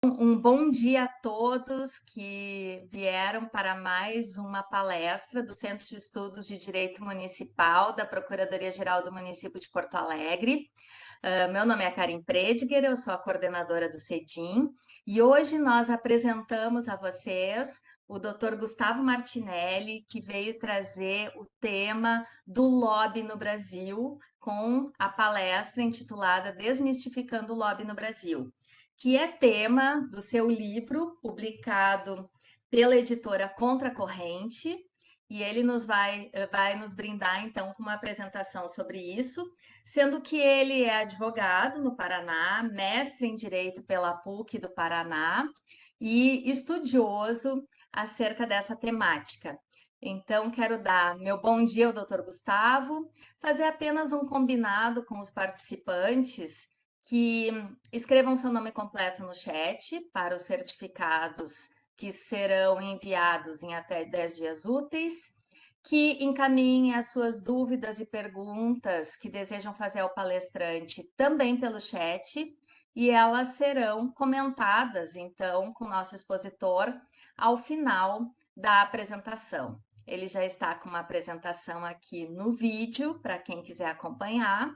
Um bom dia a todos que vieram para mais uma palestra do Centro de Estudos de Direito Municipal da Procuradoria-Geral do Município de Porto Alegre. Meu nome é Karen Prediger, eu sou a coordenadora do CEDIM e hoje nós apresentamos a vocês o Dr. Gustavo Martinelli, que veio trazer o tema do lobby no Brasil com a palestra intitulada Desmistificando o Lobby no Brasil, que é tema do seu livro, publicado pela editora Contracorrente, e ele vai nos brindar, então, com uma apresentação sobre isso, sendo que ele é advogado no Paraná, mestre em Direito pela PUC do Paraná e estudioso acerca dessa temática. Então, quero dar meu bom dia ao Dr. Gustavo, fazer apenas um combinado com os participantes que escrevam seu nome completo no chat para os certificados que serão enviados em até 10 dias úteis, que encaminhem as suas dúvidas e perguntas que desejam fazer ao palestrante também pelo chat, e elas serão comentadas, então, com o nosso expositor ao final da apresentação. Ele já está com uma apresentação aqui no vídeo, para quem quiser acompanhar.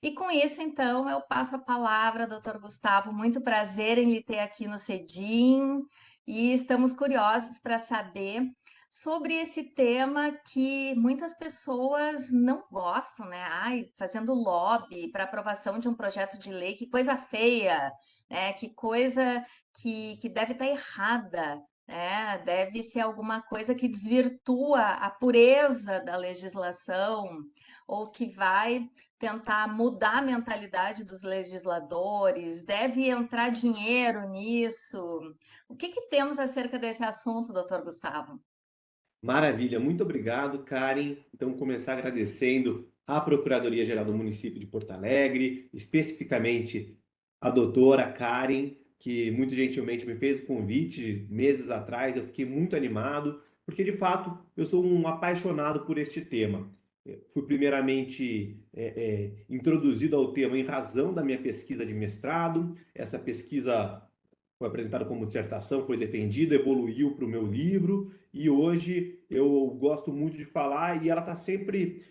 E com isso, então, eu passo a palavra, doutor Gustavo. Muito prazer em lhe ter aqui no CEDIM e estamos curiosos para saber sobre esse tema que muitas pessoas não gostam, né? Ai, fazendo lobby para aprovação de um projeto de lei, que coisa feia, né? Que coisa que deve estar errada, né? Deve ser alguma coisa que desvirtua a pureza da legislação ou que vai tentar mudar a mentalidade dos legisladores? Deve entrar dinheiro nisso? O que temos acerca desse assunto, doutor Gustavo? Maravilha, muito obrigado, Karen. Então, começar agradecendo à Procuradoria-Geral do Município de Porto Alegre, especificamente a doutora Karen, que muito gentilmente me fez o convite meses atrás. Eu fiquei muito animado, porque de fato eu sou um apaixonado por este tema. Fui primeiramente introduzido ao tema em razão da minha pesquisa de mestrado. Essa pesquisa foi apresentada como dissertação, foi defendida, evoluiu para o meu livro e hoje eu gosto muito de falar e ela está sempre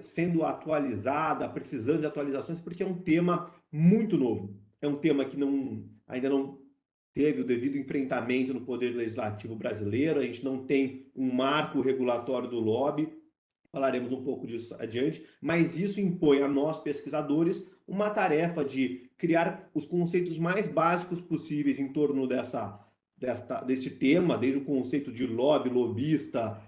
sendo atualizada, precisando de atualizações, porque é um tema muito novo. É um tema que ainda não teve o devido enfrentamento no Poder Legislativo brasileiro, a gente não tem um marco regulatório do lobby, falaremos um pouco disso adiante, mas isso impõe a nós, pesquisadores, uma tarefa de criar os conceitos mais básicos possíveis em torno deste tema, desde o conceito de lobby, lobista,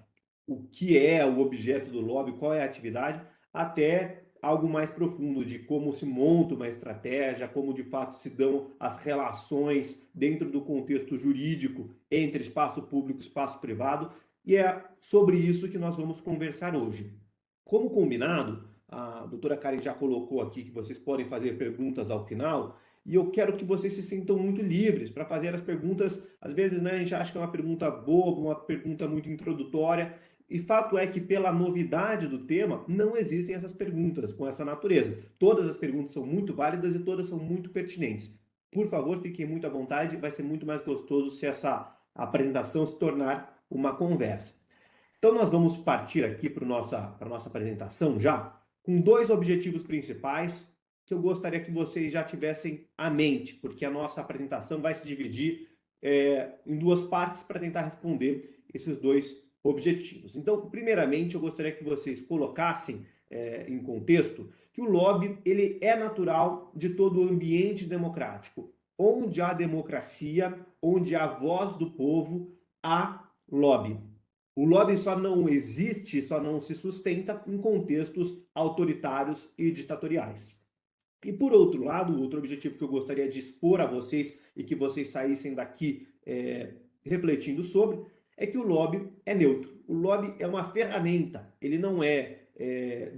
o que é o objeto do lobby, qual é a atividade, até algo mais profundo de como se monta uma estratégia, como de fato se dão as relações dentro do contexto jurídico entre espaço público e espaço privado, e é sobre isso que nós vamos conversar hoje. Como combinado, a doutora Karen já colocou aqui que vocês podem fazer perguntas ao final, e eu quero que vocês se sintam muito livres para fazer as perguntas. Às vezes, né, a gente acha que é uma pergunta boba, uma pergunta muito introdutória, e fato é que, pela novidade do tema, não existem essas perguntas com essa natureza. Todas as perguntas são muito válidas e todas são muito pertinentes. Por favor, fiquem muito à vontade, vai ser muito mais gostoso se essa apresentação se tornar uma conversa. Então, nós vamos partir aqui para a nossa apresentação já, com dois objetivos principais que eu gostaria que vocês já tivessem à mente, porque a nossa apresentação vai se dividir em duas partes para tentar responder esses dois objetivos. Então, primeiramente, eu gostaria que vocês colocassem em contexto que o lobby ele é natural de todo o ambiente democrático. Onde há democracia, onde há voz do povo, há lobby. O lobby só não existe, só não se sustenta em contextos autoritários e ditatoriais. E por outro lado, o outro objetivo que eu gostaria de expor a vocês e que vocês saíssem daqui refletindo sobre, é que o lobby é neutro. O lobby é uma ferramenta, ele não é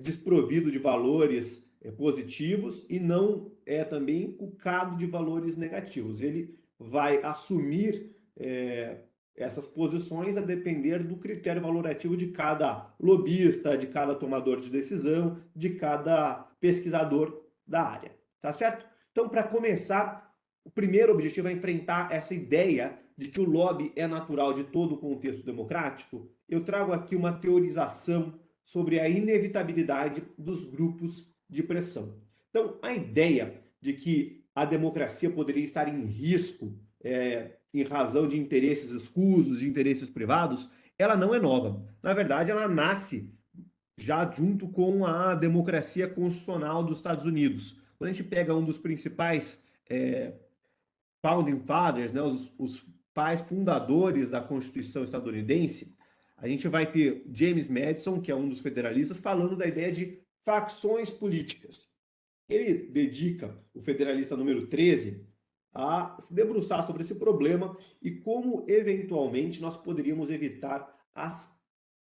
desprovido de valores positivos e não é também inculcado de valores negativos. Ele vai assumir essas posições a depender do critério valorativo de cada lobista, de cada tomador de decisão, de cada pesquisador da área, tá certo? Então, para começar, o primeiro objetivo é enfrentar essa ideia de que o lobby é natural de todo o contexto democrático. Eu trago aqui uma teorização sobre a inevitabilidade dos grupos de pressão. Então, a ideia de que a democracia poderia estar em risco em razão de interesses escusos, de interesses privados, ela não é nova. Na verdade, ela nasce já junto com a democracia constitucional dos Estados Unidos. Quando a gente pega um dos principais founding fathers, né, os pais fundadores da Constituição estadunidense, a gente vai ter James Madison, que é um dos federalistas, falando da ideia de facções políticas. Ele dedica o federalista número 13 a se debruçar sobre esse problema e como, eventualmente, nós poderíamos evitar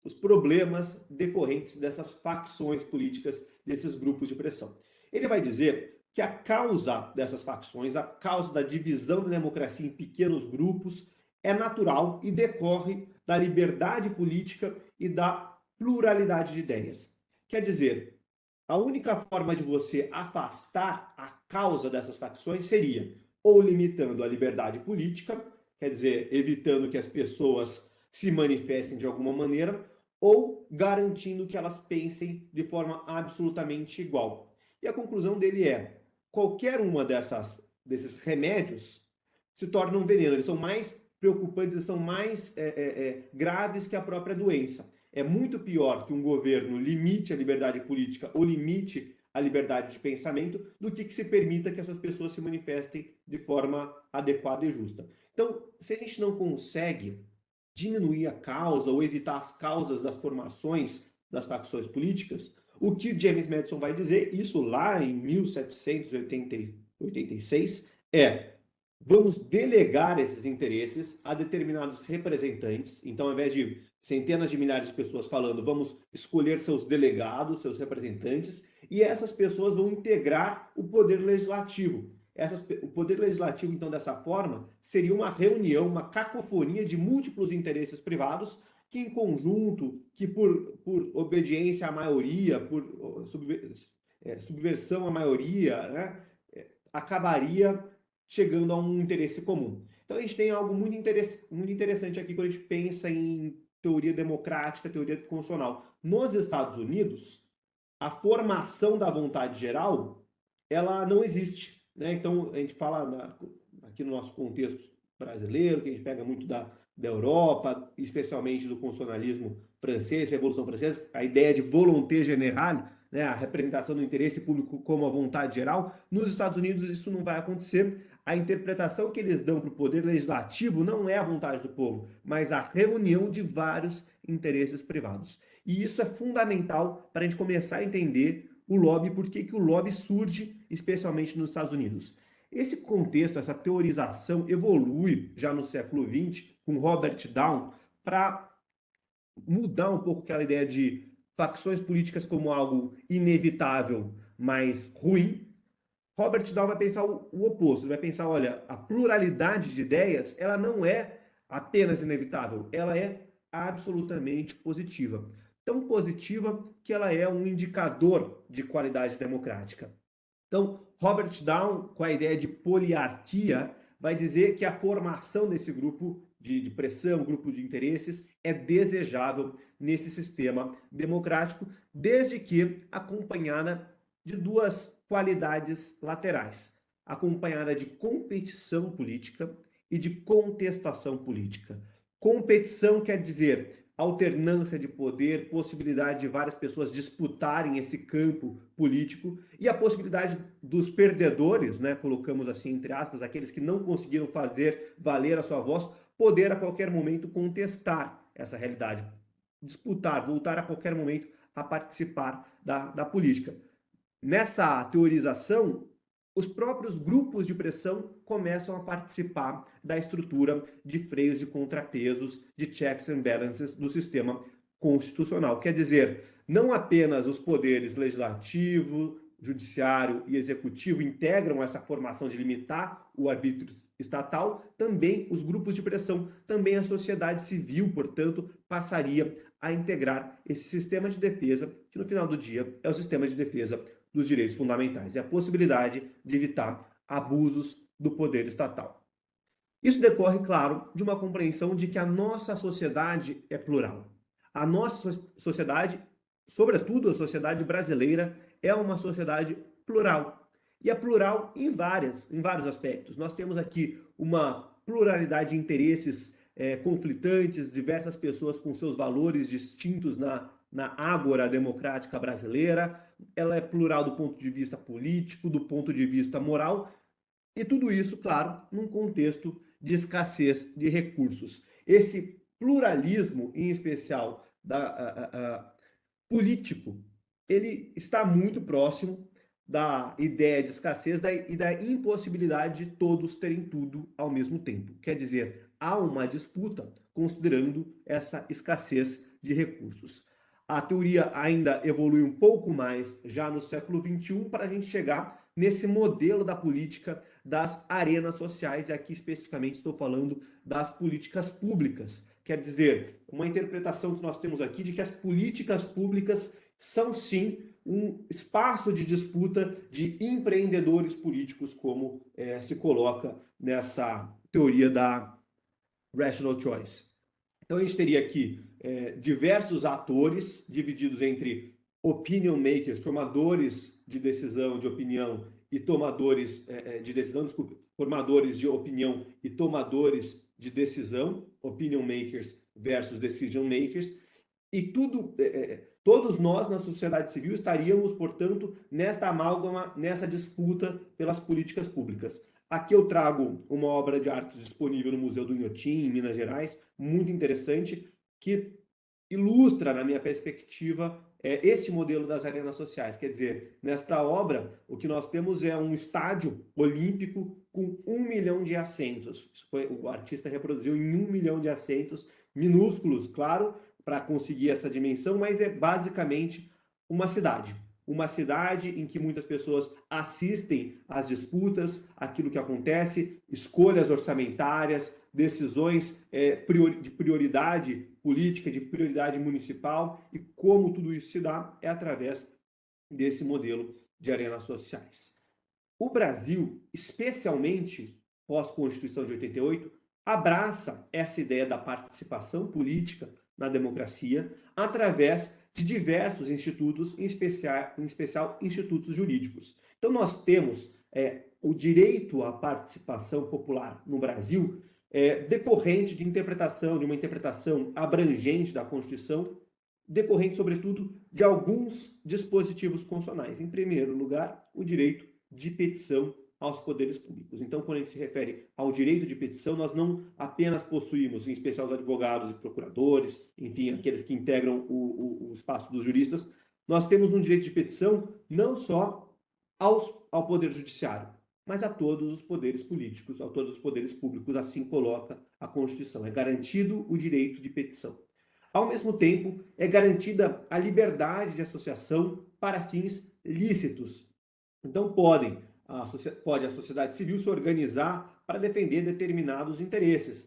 os problemas decorrentes dessas facções políticas, desses grupos de pressão. Ele vai dizer que a causa dessas facções, a causa da divisão da democracia em pequenos grupos, é natural e decorre da liberdade política e da pluralidade de ideias. Quer dizer, a única forma de você afastar a causa dessas facções seria ou limitando a liberdade política, quer dizer, evitando que as pessoas se manifestem de alguma maneira, ou garantindo que elas pensem de forma absolutamente igual. E a conclusão dele é: qualquer uma desses remédios se torna um veneno, eles são mais preocupantes, eles são mais graves que a própria doença. É muito pior que um governo limite a liberdade política ou limite a liberdade de pensamento do que se permita que essas pessoas se manifestem de forma adequada e justa. Então, se a gente não consegue diminuir a causa ou evitar as causas das formações das facções políticas, o que James Madison vai dizer, isso lá em 1786, vamos delegar esses interesses a determinados representantes. Então, ao invés de centenas de milhares de pessoas falando, vamos escolher seus delegados, seus representantes, e essas pessoas vão integrar o poder legislativo. O poder legislativo, então, dessa forma, seria uma reunião, uma cacofonia de múltiplos interesses privados que, em conjunto, que por obediência à maioria, por subversão à maioria, né, acabaria chegando a um interesse comum. Então, a gente tem algo muito interessante aqui quando a gente pensa em teoria democrática, teoria constitucional. Nos Estados Unidos, a formação da vontade geral, ela não existe. Né? Então, a gente fala aqui no nosso contexto brasileiro, que a gente pega muito da Europa, especialmente do constitucionalismo francês, Revolução Francesa, a ideia de volonté générale, né? A representação do interesse público como a vontade geral. Nos Estados Unidos isso não vai acontecer. A interpretação que eles dão para o poder legislativo não é a vontade do povo, mas a reunião de vários interesses privados. E isso é fundamental para a gente começar a entender o lobby, por que o lobby surge, especialmente nos Estados Unidos. Esse contexto, essa teorização evolui já no século XX, com Robert Down, para mudar um pouco aquela ideia de facções políticas como algo inevitável, mas ruim. Robert Down vai pensar o oposto, ele vai pensar, olha, a pluralidade de ideias, ela não é apenas inevitável, ela é absolutamente positiva. Tão positiva que ela é um indicador de qualidade democrática. Então, Robert Down, com a ideia de poliarquia, vai dizer que a formação desse grupo de pressão, grupo de interesses, é desejável nesse sistema democrático, desde que acompanhada de duas qualidades laterais, acompanhada de competição política e de contestação política. Competição quer dizer alternância de poder, possibilidade de várias pessoas disputarem esse campo político e a possibilidade dos perdedores, né, colocamos assim entre aspas, aqueles que não conseguiram fazer valer a sua voz, poder a qualquer momento contestar essa realidade, disputar, voltar a qualquer momento a participar da política. Nessa teorização, os próprios grupos de pressão começam a participar da estrutura de freios e contrapesos, de checks and balances do sistema constitucional. Quer dizer, não apenas os poderes legislativo, judiciário e executivo integram essa formação de limitar o arbítrio estatal, também os grupos de pressão, também a sociedade civil, portanto, passaria a integrar esse sistema de defesa, que no final do dia é o sistema de defesa dos direitos fundamentais. É a possibilidade de evitar abusos do poder estatal. Isso decorre, claro, de uma compreensão de que a nossa sociedade é plural. A nossa sociedade, sobretudo a sociedade brasileira, é uma sociedade plural. E é plural em vários aspectos. Nós temos aqui uma pluralidade de interesses conflitantes, diversas pessoas com seus valores distintos na ágora democrática brasileira. Ela é plural do ponto de vista político, do ponto de vista moral, e tudo isso, claro, num contexto de escassez de recursos. Esse pluralismo, em especial político, ele está muito próximo da ideia de escassez e da impossibilidade de todos terem tudo ao mesmo tempo. Quer dizer, há uma disputa considerando essa escassez de recursos. A teoria ainda evolui um pouco mais já no século XXI para a gente chegar nesse modelo da política das arenas sociais, e aqui especificamente estou falando das políticas públicas. Quer dizer, uma interpretação que nós temos aqui de que as políticas públicas são sim um espaço de disputa de empreendedores políticos, como se coloca nessa teoria da Rational Choice. Então a gente teria aqui diversos atores divididos entre opinion makers, formadores de decisão, de opinião, e tomadores de decisão, desculpe, formadores de opinião e tomadores de decisão, opinion makers versus decision makers, e todos nós na sociedade civil estaríamos, portanto, nesta amálgama, nessa disputa pelas políticas públicas. Aqui eu trago uma obra de arte disponível no Museu do Inhotim, em Minas Gerais, muito interessante, que ilustra, na minha perspectiva, esse modelo das arenas sociais. Quer dizer, nesta obra, o que nós temos é um estádio olímpico com 1 milhão de assentos. O artista reproduziu em 1 milhão de assentos, minúsculos, claro, para conseguir essa dimensão, mas é basicamente uma cidade. Uma cidade em que muitas pessoas assistem às disputas, aquilo que acontece, escolhas orçamentárias, decisões de prioridade política, de prioridade municipal, e como tudo isso se dá é através desse modelo de arenas sociais. O Brasil, especialmente pós-Constituição de 88, abraça essa ideia da participação política na democracia através de diversos institutos, em especial institutos jurídicos. Então nós temos o direito à participação popular no Brasil decorrente de uma interpretação abrangente da Constituição, decorrente, sobretudo, de alguns dispositivos constitucionais. Em primeiro lugar, o direito de petição aos poderes públicos. Então, quando a gente se refere ao direito de petição, nós não apenas possuímos, em especial os advogados e procuradores, enfim, aqueles que integram o espaço dos juristas, nós temos um direito de petição não só ao Poder Judiciário, mas a todos os poderes políticos, a todos os poderes públicos, assim coloca a Constituição. É garantido o direito de petição. Ao mesmo tempo, é garantida a liberdade de associação para fins lícitos. Então, pode a sociedade civil se organizar para defender determinados interesses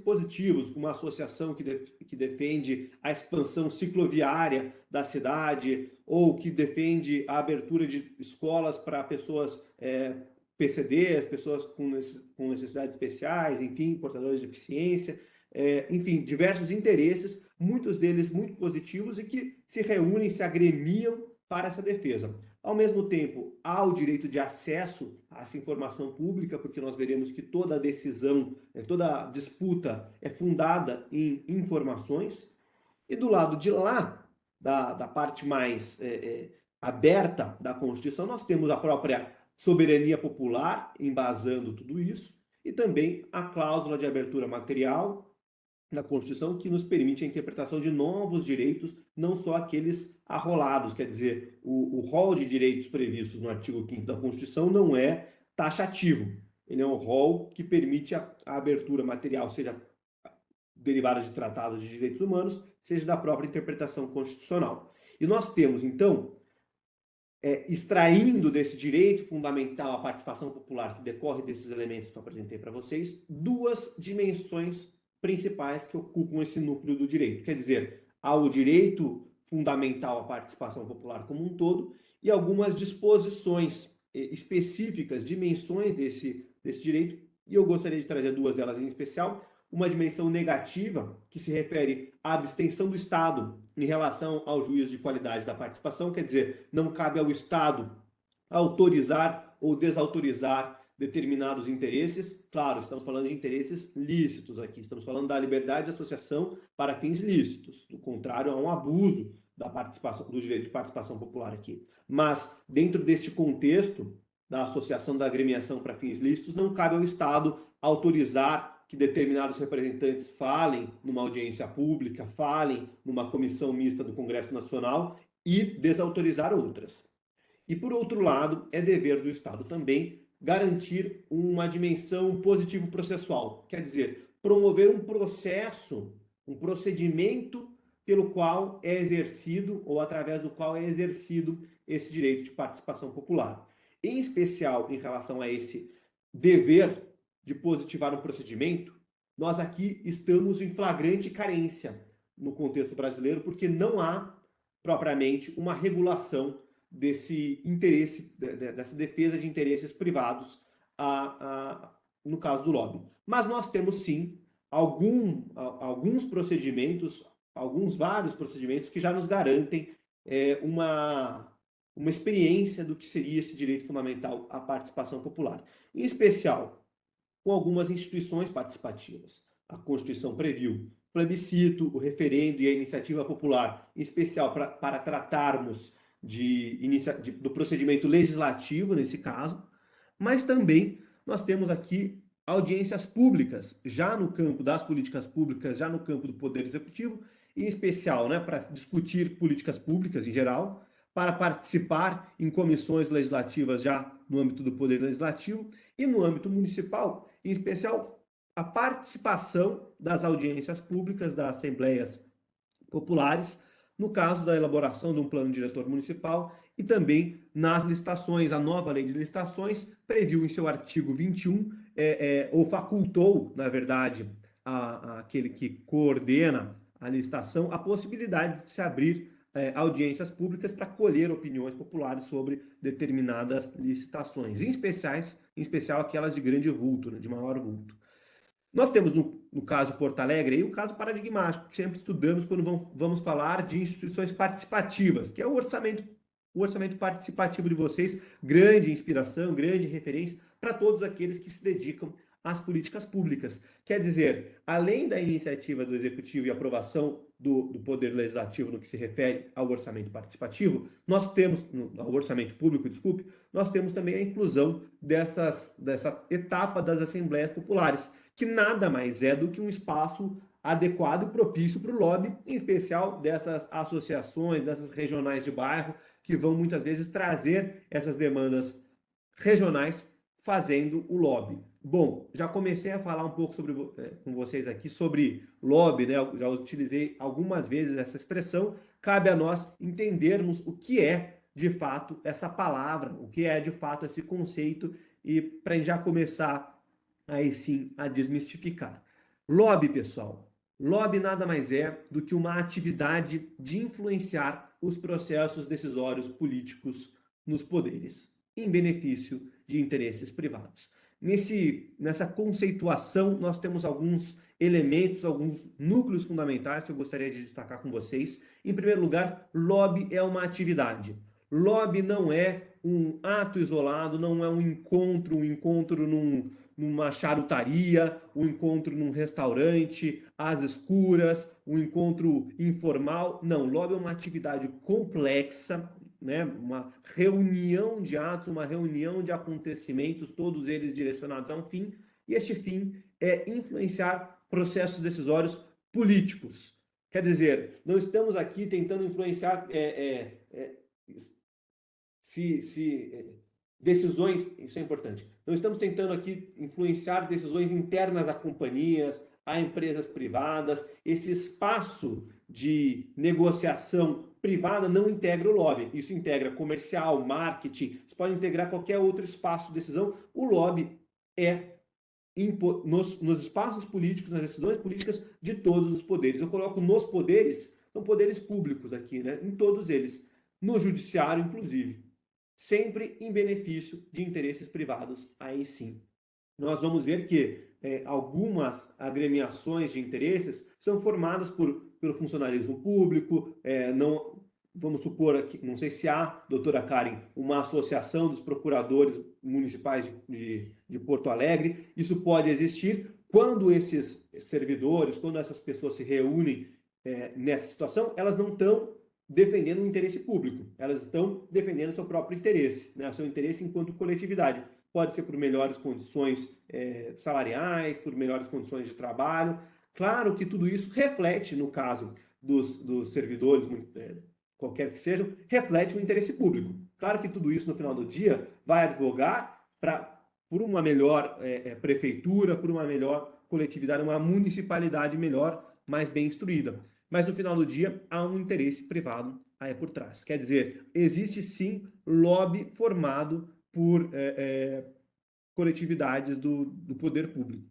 positivos, como uma associação que defende a expansão cicloviária da cidade, ou que defende a abertura de escolas para pessoas PCDs, pessoas com necessidades especiais, enfim, portadores de deficiência, enfim, diversos interesses, muitos deles muito positivos e que se reúnem, se agremiam para essa defesa. Ao mesmo tempo, há o direito de acesso a essa informação pública, porque nós veremos que toda decisão, toda disputa é fundada em informações. E do lado de lá, da parte mais aberta da Constituição, nós temos a própria soberania popular, embasando tudo isso, e também a cláusula de abertura material na Constituição, que nos permite a interpretação de novos direitos, não só aqueles arrolados, quer dizer, o rol de direitos previstos no artigo 5º da Constituição não é taxativo, ele é um rol que permite a abertura material, seja derivada de tratados de direitos humanos, seja da própria interpretação constitucional. E nós temos, então, extraindo desse direito fundamental à participação popular, que decorre desses elementos que eu apresentei para vocês, duas dimensões principais que ocupam esse núcleo do direito. Quer dizer, há o direito fundamental à participação popular como um todo e algumas disposições específicas, dimensões desse direito, e eu gostaria de trazer duas delas em especial. Uma dimensão negativa, que se refere à abstenção do Estado em relação ao juízo de qualidade da participação, quer dizer, não cabe ao Estado autorizar ou desautorizar determinados interesses. Claro, estamos falando de interesses lícitos aqui, estamos falando da liberdade de associação para fins lícitos, do contrário a um abuso da participação, do direito de participação popular aqui. Mas, dentro deste contexto da associação da agremiação para fins lícitos, não cabe ao Estado autorizar que determinados representantes falem numa audiência pública, falem numa comissão mista do Congresso Nacional e desautorizar outras. E, por outro lado, é dever do Estado também garantir uma dimensão positivo-processual, quer dizer, promover um processo, um procedimento pelo qual é exercido ou através do qual é exercido esse direito de participação popular. Em especial, em relação a esse dever de positivar um procedimento, nós aqui estamos em flagrante carência no contexto brasileiro, porque não há propriamente uma regulação desse interesse, dessa defesa de interesses privados no caso do lobby. Mas nós temos sim alguns procedimentos, vários procedimentos que já nos garantem uma experiência do que seria esse direito fundamental à participação popular. Em especial, com algumas instituições participativas. A Constituição previu o plebiscito, o referendo e a iniciativa popular, em especial para tratarmos do procedimento legislativo, nesse caso, mas também nós temos aqui audiências públicas, já no campo das políticas públicas, já no campo do Poder Executivo, em especial, né, para discutir políticas públicas em geral, para participar em comissões legislativas já no âmbito do Poder Legislativo e no âmbito municipal, em especial a participação das audiências públicas, das assembleias populares, no caso da elaboração de um plano diretor municipal e também nas licitações. A nova lei de licitações previu em seu artigo 21, ou facultou, na verdade, aquele que coordena a licitação, a possibilidade de se abrir audiências públicas para colher opiniões populares sobre determinadas licitações, em especial aquelas de grande vulto, né, de maior vulto. Nós temos, no caso de Porto Alegre, aí, o caso paradigmático, que sempre estudamos quando vamos falar de instituições participativas, que é o orçamento participativo de vocês, grande inspiração, grande referência para todos aqueles que se dedicam às políticas públicas. Quer dizer, além da iniciativa do Executivo e aprovação do Poder Legislativo no que se refere ao orçamento participativo, nós temos, ao orçamento público, desculpe, nós temos também a inclusão dessa etapa das assembleias populares, que nada mais é do que um espaço adequado e propício para o lobby, em especial dessas associações, dessas regionais de bairro, que vão muitas vezes trazer essas demandas regionais fazendo o lobby. Bom, já comecei a falar um pouco com vocês aqui sobre lobby, né? Eu já utilizei algumas vezes essa expressão. Cabe a nós entendermos o que é, de fato, essa palavra, o que é, de fato, esse conceito, e para já começar aí sim a desmistificar. Lobby, pessoal. Lobby nada mais é do que uma atividade de influenciar os processos decisórios políticos nos poderes, em benefício de interesses privados. Nessa conceituação, nós temos alguns elementos, alguns núcleos fundamentais que eu gostaria de destacar com vocês. Em primeiro lugar, lobby é uma atividade. Lobby não é um ato isolado, não é um encontro numa charutaria, um encontro num restaurante, às escuras, um encontro informal. Não, lobby é uma atividade complexa, né? Uma reunião de atos, uma reunião de acontecimentos, todos eles direcionados a um fim, e este fim é influenciar processos decisórios políticos. Quer dizer, não estamos aqui tentando influenciar decisões, isso é importante. Não estamos tentando aqui influenciar decisões internas a companhias, a empresas privadas. Esse espaço de negociação privada não integra o lobby. Isso integra comercial, marketing, isso pode integrar qualquer outro espaço de decisão. O lobby é nos espaços políticos, nas decisões políticas de todos os poderes. Eu coloco nos poderes, são poderes públicos aqui, né? Em todos eles, no judiciário, inclusive. Sempre em benefício de interesses privados, aí sim. nós vamos ver que algumas agremiações de interesses são formadas pelo funcionalismo público, não, vamos supor aqui, não sei se há, doutora Karen, uma associação dos procuradores municipais de Porto Alegre, isso pode existir. Quando esses servidores, quando essas pessoas se reúnem nessa situação, elas não estão defendendo o interesse público, elas estão defendendo seu próprio interesse, né? Seu interesse enquanto coletividade. Pode ser por melhores condições salariais, por melhores condições de trabalho. Claro que tudo isso reflete, no caso dos servidores, qualquer que sejam, reflete o interesse público. Claro que tudo isso, no final do dia, vai advogar por uma melhor prefeitura, por uma melhor coletividade, uma municipalidade melhor, mais bem instruída. Mas no final do dia há um interesse privado aí por trás. Quer dizer, existe sim lobby formado por coletividades do poder público.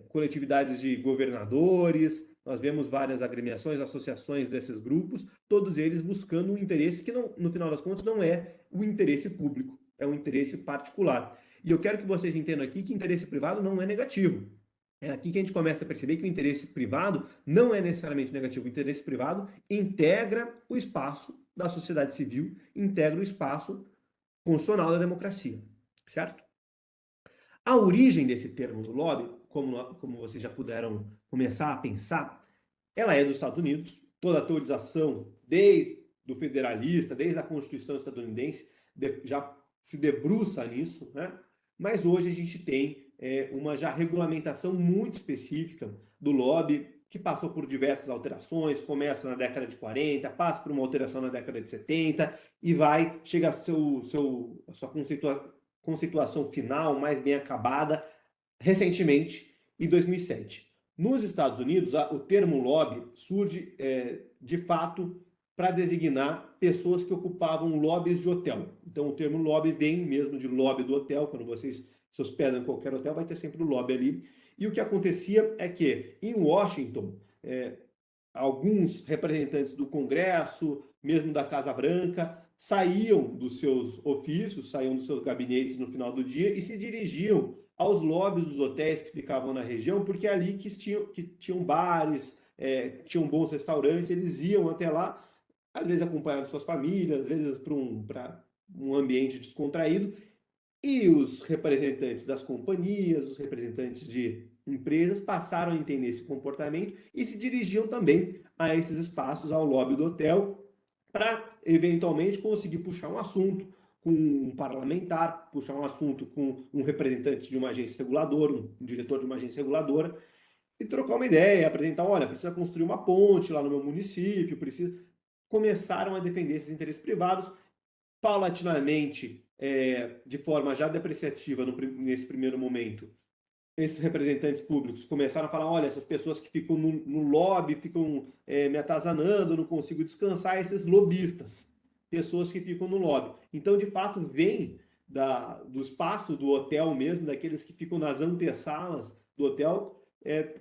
Coletividades de governadores, nós vemos várias agremiações, associações desses grupos, todos eles buscando um interesse que, não, no final das contas, não é o interesse público, é um interesse particular. E eu quero que vocês entendam aqui que interesse privado não é negativo. É aqui que a gente começa a perceber que o interesse privado não é necessariamente negativo. O interesse privado integra o espaço da sociedade civil, integra o espaço constitucional da democracia, certo? A origem desse termo do lobby, como vocês já puderam começar a pensar, ela é dos Estados Unidos. Toda a teorização, desde o federalista, desde a Constituição estadunidense, já se debruça nisso, né? Mas hoje a gente tem uma já regulamentação muito específica do lobby, que passou por diversas alterações, começa na década de 40, passa por uma alteração na década de 70 e chega a sua conceituação final, mais bem acabada, recentemente, em 2007. Nos Estados Unidos, o termo lobby surge, de fato, para designar pessoas que ocupavam lobbies de hotel. Então, o termo lobby vem mesmo de lobby do hotel. Quando vocês se hospedam em qualquer hotel, vai ter sempre o lobby ali. E o que acontecia é que, em Washington, alguns representantes do Congresso, mesmo da Casa Branca, saíam dos seus ofícios, saíam dos seus gabinetes no final do dia e se dirigiam aos lobbies dos hotéis que ficavam na região, porque é ali que tinham bares, tinham bons restaurantes, eles iam até lá, às vezes acompanhados de suas famílias, às vezes para um ambiente descontraído, e os representantes das companhias, os representantes de empresas passaram a entender esse comportamento e se dirigiam também a esses espaços, ao lobby do hotel, para eventualmente conseguir puxar um assunto com um parlamentar, puxar um assunto com um representante de uma agência reguladora, um diretor de uma agência reguladora, e trocar uma ideia, apresentar, olha, precisa construir uma ponte lá no meu município, começaram a defender esses interesses privados, paulatinamente, de forma já depreciativa nesse primeiro momento. Esses representantes públicos começaram a falar, olha, essas pessoas que ficam no lobby, ficam me atazanando, não consigo descansar, esses lobistas, pessoas que ficam no lobby. Então, de fato, vem do espaço do hotel mesmo, daqueles que ficam nas antessalas do hotel,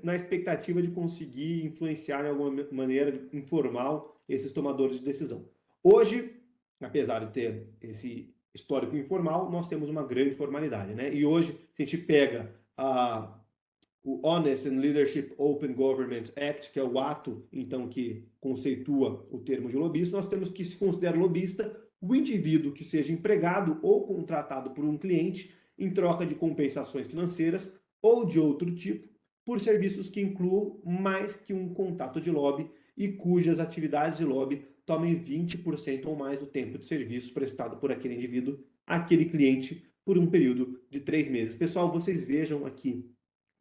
na expectativa de conseguir influenciar de alguma maneira informal esses tomadores de decisão. Hoje, apesar de ter esse histórico informal, nós temos uma grande formalidade, né? E hoje, se a gente pega o Honest and Leadership Open Government Act, que é o ato, então, que conceitua o termo de lobista, nós temos que se considerar lobista o indivíduo que seja empregado ou contratado por um cliente em troca de compensações financeiras ou de outro tipo, por serviços que incluam mais que um contato de lobby e cujas atividades de lobby tomem 20% ou mais do tempo de serviço prestado por aquele indivíduo, aquele cliente, por um período de 3 meses. Pessoal, vocês vejam aqui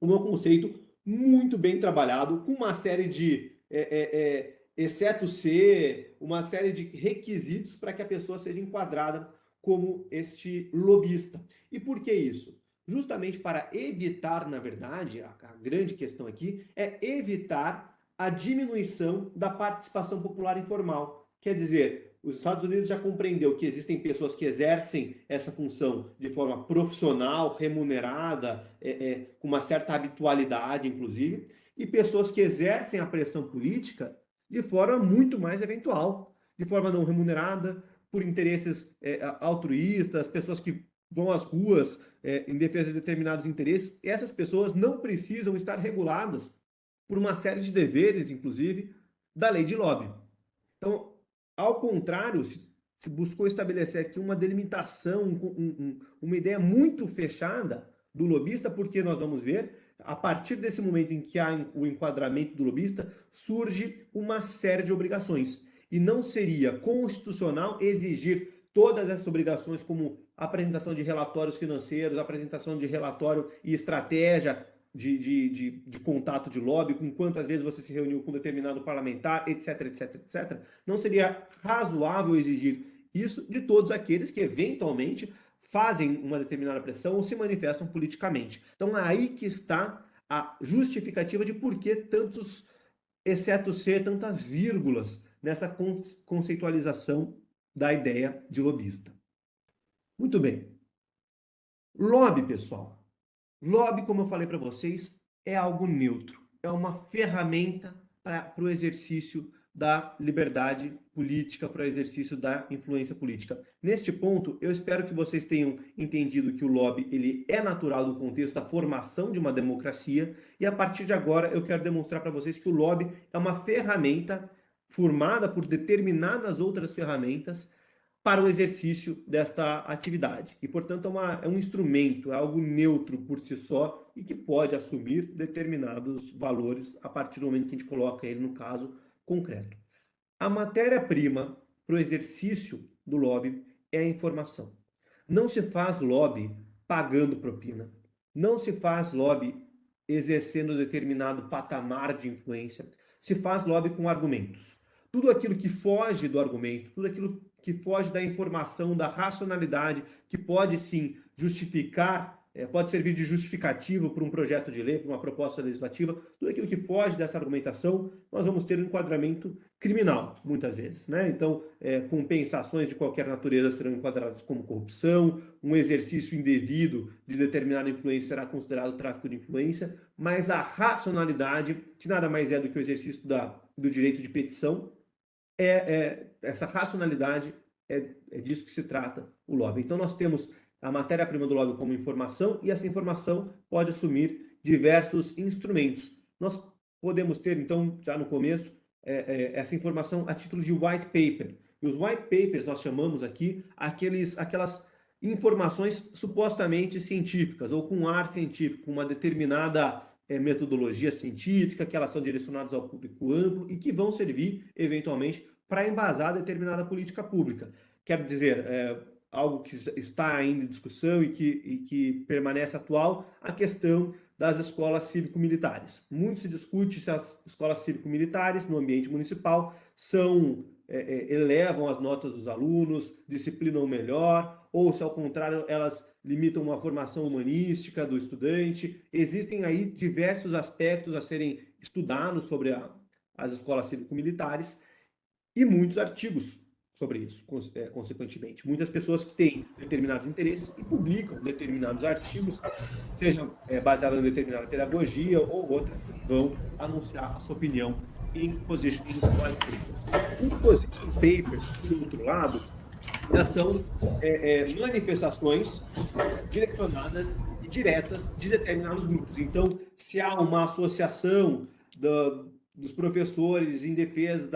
o meu conceito muito bem trabalhado, com uma série de, exceto ser, uma série de requisitos para que a pessoa seja enquadrada como este lobista. E por que isso? Justamente para evitar, na verdade, a grande questão aqui é evitar a diminuição da participação popular informal. Quer dizer, os Estados Unidos já compreendeu que existem pessoas que exercem essa função de forma profissional, remunerada, com uma certa habitualidade, inclusive, e pessoas que exercem a pressão política de forma muito mais eventual, de forma não remunerada, por interesses altruístas, pessoas que vão às ruas em defesa de determinados interesses, essas pessoas não precisam estar reguladas por uma série de deveres, inclusive, da lei de lobby. Então, ao contrário, se buscou estabelecer aqui uma delimitação, uma ideia muito fechada do lobista, porque nós vamos ver, a partir desse momento em que há o enquadramento do lobista, surge uma série de obrigações. E não seria constitucional exigir todas essas obrigações, como apresentação de relatórios financeiros, apresentação de relatório e estratégia de contato de lobby, com quantas vezes você se reuniu com determinado parlamentar, etc, etc, etc. Não seria razoável exigir isso de todos aqueles que eventualmente fazem uma determinada pressão ou se manifestam politicamente. Então, é aí que está a justificativa de por que tantos, exceto ser, tantas vírgulas nessa conceitualização da ideia de lobista. Muito bem. Lobby, pessoal. Lobby, como eu falei para vocês, é algo neutro. É uma ferramenta para o exercício da liberdade política, para o exercício da influência política. Neste ponto, eu espero que vocês tenham entendido que o lobby ele é natural do contexto da formação de uma democracia, e a partir de agora eu quero demonstrar para vocês que o lobby é uma ferramenta formada por determinadas outras ferramentas para o exercício desta atividade. E, portanto, é um instrumento, é algo neutro por si só e que pode assumir determinados valores a partir do momento que a gente coloca ele no caso concreto. A matéria-prima para o exercício do lobby é a informação. Não se faz lobby pagando propina. Não se faz lobby exercendo determinado patamar de influência. Se faz lobby com argumentos. Tudo aquilo que foge do argumento, tudo aquilo que foge da informação, da racionalidade, que pode sim justificar, pode servir de justificativo para um projeto de lei, para uma proposta legislativa, tudo aquilo que foge dessa argumentação, nós vamos ter um enquadramento criminal, muitas vezes, né? Então, compensações de qualquer natureza serão enquadradas como corrupção, um exercício indevido de determinada influência será considerado tráfico de influência, mas a racionalidade, que nada mais é do que o exercício do direito de petição, essa racionalidade é disso que se trata o lobby. Então, nós temos a matéria-prima do lobby como informação, e essa informação pode assumir diversos instrumentos. Nós podemos ter, então, já no começo, essa informação a título de white paper. E os white papers nós chamamos aqui aquelas informações supostamente científicas, ou com ar científico, com uma determinada metodologia científica, que elas são direcionadas ao público amplo e que vão servir, eventualmente, para embasar determinada política pública. Quero dizer, algo que está ainda em discussão e que permanece atual, a questão das escolas cívico-militares. Muito se discute se as escolas cívico-militares, no ambiente municipal, elevam as notas dos alunos, disciplinam melhor, ou se ao contrário elas limitam uma formação humanística do estudante. Existem aí diversos aspectos a serem estudados sobre as escolas cívico-militares e muitos artigos sobre isso, consequentemente. Muitas pessoas que têm determinados interesses e publicam determinados artigos, sejam baseados em determinada pedagogia ou outra, vão anunciar a sua opinião em position papers. Os position papers, por outro lado, já são manifestações direcionadas e diretas de determinados grupos. Então, se há uma associação dos professores em defesa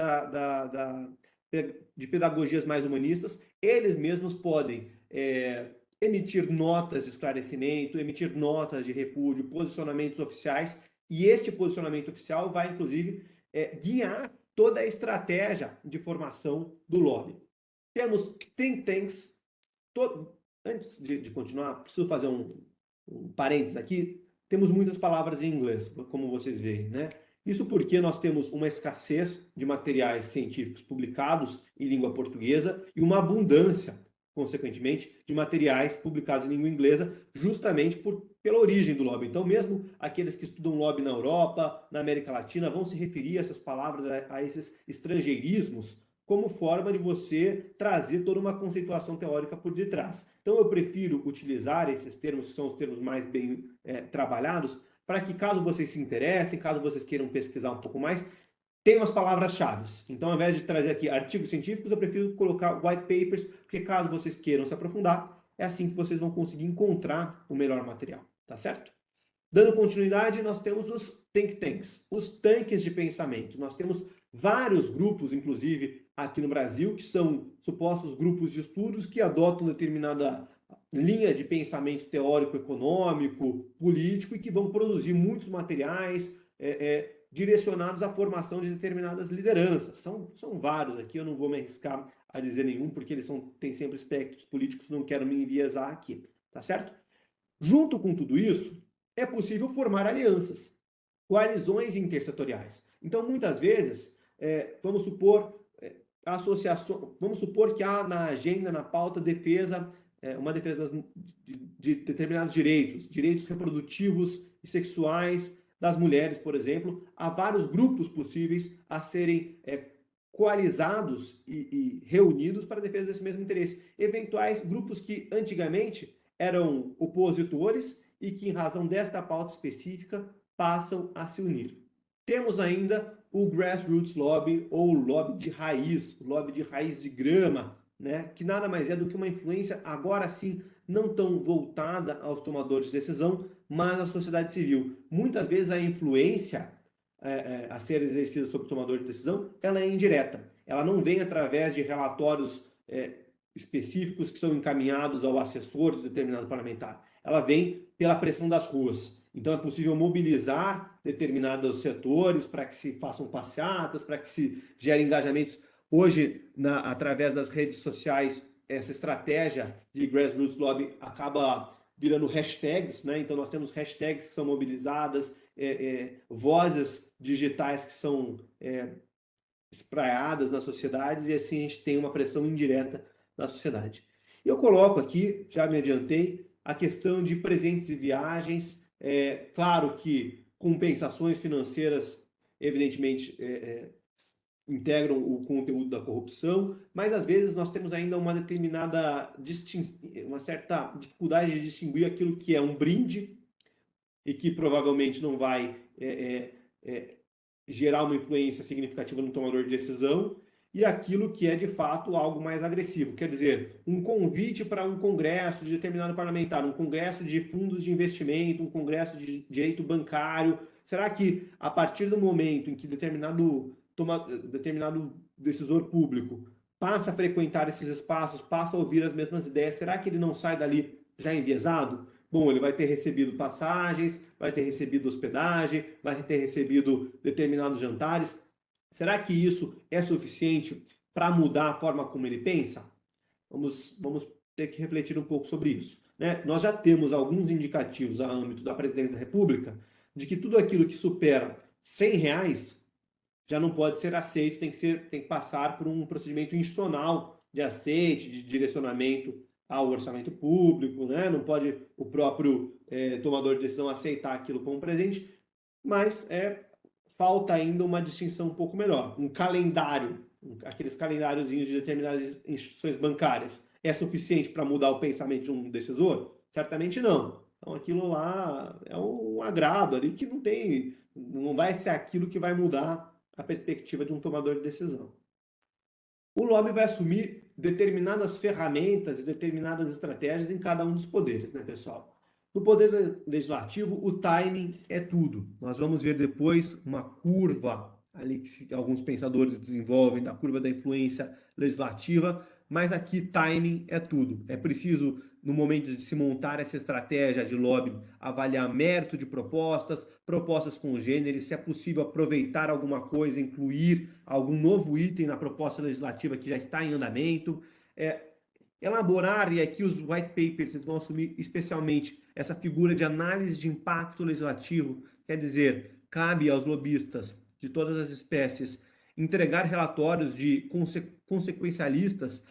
de pedagogias mais humanistas, eles mesmos podem emitir notas de esclarecimento, emitir notas de repúdio, posicionamentos oficiais, e este posicionamento oficial vai, inclusive, guiar toda a estratégia de formação do lobby. Temos think tanks. Antes de continuar, preciso fazer um parênteses aqui. Temos muitas palavras em inglês, como vocês veem, né? Isso porque nós temos uma escassez de materiais científicos publicados em língua portuguesa e uma abundância, consequentemente, de materiais publicados em língua inglesa, justamente pela origem do lobby. Então, mesmo aqueles que estudam lobby na Europa, na América Latina, vão se referir a essas palavras, a esses estrangeirismos, como forma de você trazer toda uma conceituação teórica por detrás. Então, eu prefiro utilizar esses termos, que são os termos mais bem trabalhados, para que, caso vocês se interessem, caso vocês queiram pesquisar um pouco mais, tenham as palavras-chave. Então, ao invés de trazer aqui artigos científicos, eu prefiro colocar white papers, porque caso vocês queiram se aprofundar, É assim que vocês vão conseguir encontrar o melhor material, tá certo? Dando continuidade, nós temos os think tanks, os tanques de pensamento. Nós temos vários grupos, inclusive aqui no Brasil, que são supostos grupos de estudos que adotam determinada linha de pensamento teórico, econômico, político e que vão produzir muitos materiais direcionados à formação de determinadas lideranças. São vários aqui, eu não vou me arriscar a dizer nenhum, porque eles têm sempre aspectos políticos, não quero me enviesar aqui, tá certo? Junto com tudo isso, é possível formar alianças, coalizões intersetoriais. Então, muitas vezes, vamos supor que há na agenda, na pauta, uma defesa de determinados direitos reprodutivos e sexuais das mulheres, por exemplo. Há vários grupos possíveis a serem coalizados e reunidos para a defesa desse mesmo interesse. Eventuais grupos que antigamente eram opositores e que, em razão desta pauta específica, passam a se unir. Temos ainda o Grassroots Lobby, ou lobby de raiz, o lobby de raiz de grama, né? Que nada mais é do que uma influência, agora sim, não tão voltada aos tomadores de decisão, mas à sociedade civil. Muitas vezes a influência a ser exercida sobre o tomador de decisão, ela é indireta. Ela não vem através de relatórios específicos que são encaminhados ao assessor de determinado parlamentar. Ela vem pela pressão das ruas. Então é possível mobilizar determinados setores para que se façam passeatas, para que se gerem engajamentos. Hoje, através das redes sociais, essa estratégia de Grassroots Lobby acaba virando hashtags, né? Então nós temos hashtags que são mobilizadas, vozes digitais que são espraiadas nas sociedades, e assim a gente tem uma pressão indireta na sociedade. Eu coloco aqui, já me adiantei, a questão de presentes e viagens. Claro que compensações financeiras, evidentemente, integram o conteúdo da corrupção, mas às vezes nós temos ainda uma certa dificuldade de distinguir aquilo que é um brinde e que provavelmente não vai gerar uma influência significativa no tomador de decisão, e aquilo que é de fato algo mais agressivo. Quer dizer, um convite para um congresso de determinado parlamentar, um congresso de fundos de investimento, um congresso de direito bancário. Será que a partir do momento em que determinado decisor público passa a frequentar esses espaços, passa a ouvir as mesmas ideias, será que ele não sai dali já enviesado? Bom, ele vai ter recebido passagens, vai ter recebido hospedagem, vai ter recebido determinados jantares. Será que isso é suficiente para mudar a forma como ele pensa? Vamos ter que refletir um pouco sobre isso, né? Nós já temos alguns indicativos a âmbito da Presidência da República de que tudo aquilo que supera R$ 100 já não pode ser aceito, tem que passar por um procedimento institucional de aceite, de direcionamento ao orçamento público, né? Não pode o próprio tomador de decisão aceitar aquilo como presente, mas falta ainda uma distinção um pouco melhor. Um calendário, aqueles calendáriozinhos de determinadas instituições bancárias, é suficiente para mudar o pensamento de um decisor? Certamente não. Então aquilo lá é um agrado ali que não vai ser aquilo que vai mudar a perspectiva de um tomador de decisão. O lobby vai assumir determinadas ferramentas e determinadas estratégias em cada um dos poderes, né, pessoal? No poder legislativo, o timing é tudo. Nós vamos ver depois uma curva ali que alguns pensadores desenvolvem, da curva da influência legislativa, mas aqui timing é tudo. É preciso, no momento de se montar essa estratégia de lobby, avaliar mérito de propostas, propostas congêneres, se é possível aproveitar alguma coisa, incluir algum novo item na proposta legislativa que já está em andamento, elaborar, e aqui os white papers vão assumir especialmente essa figura de análise de impacto legislativo, quer dizer, cabe aos lobistas de todas as espécies entregar relatórios de consequencialistas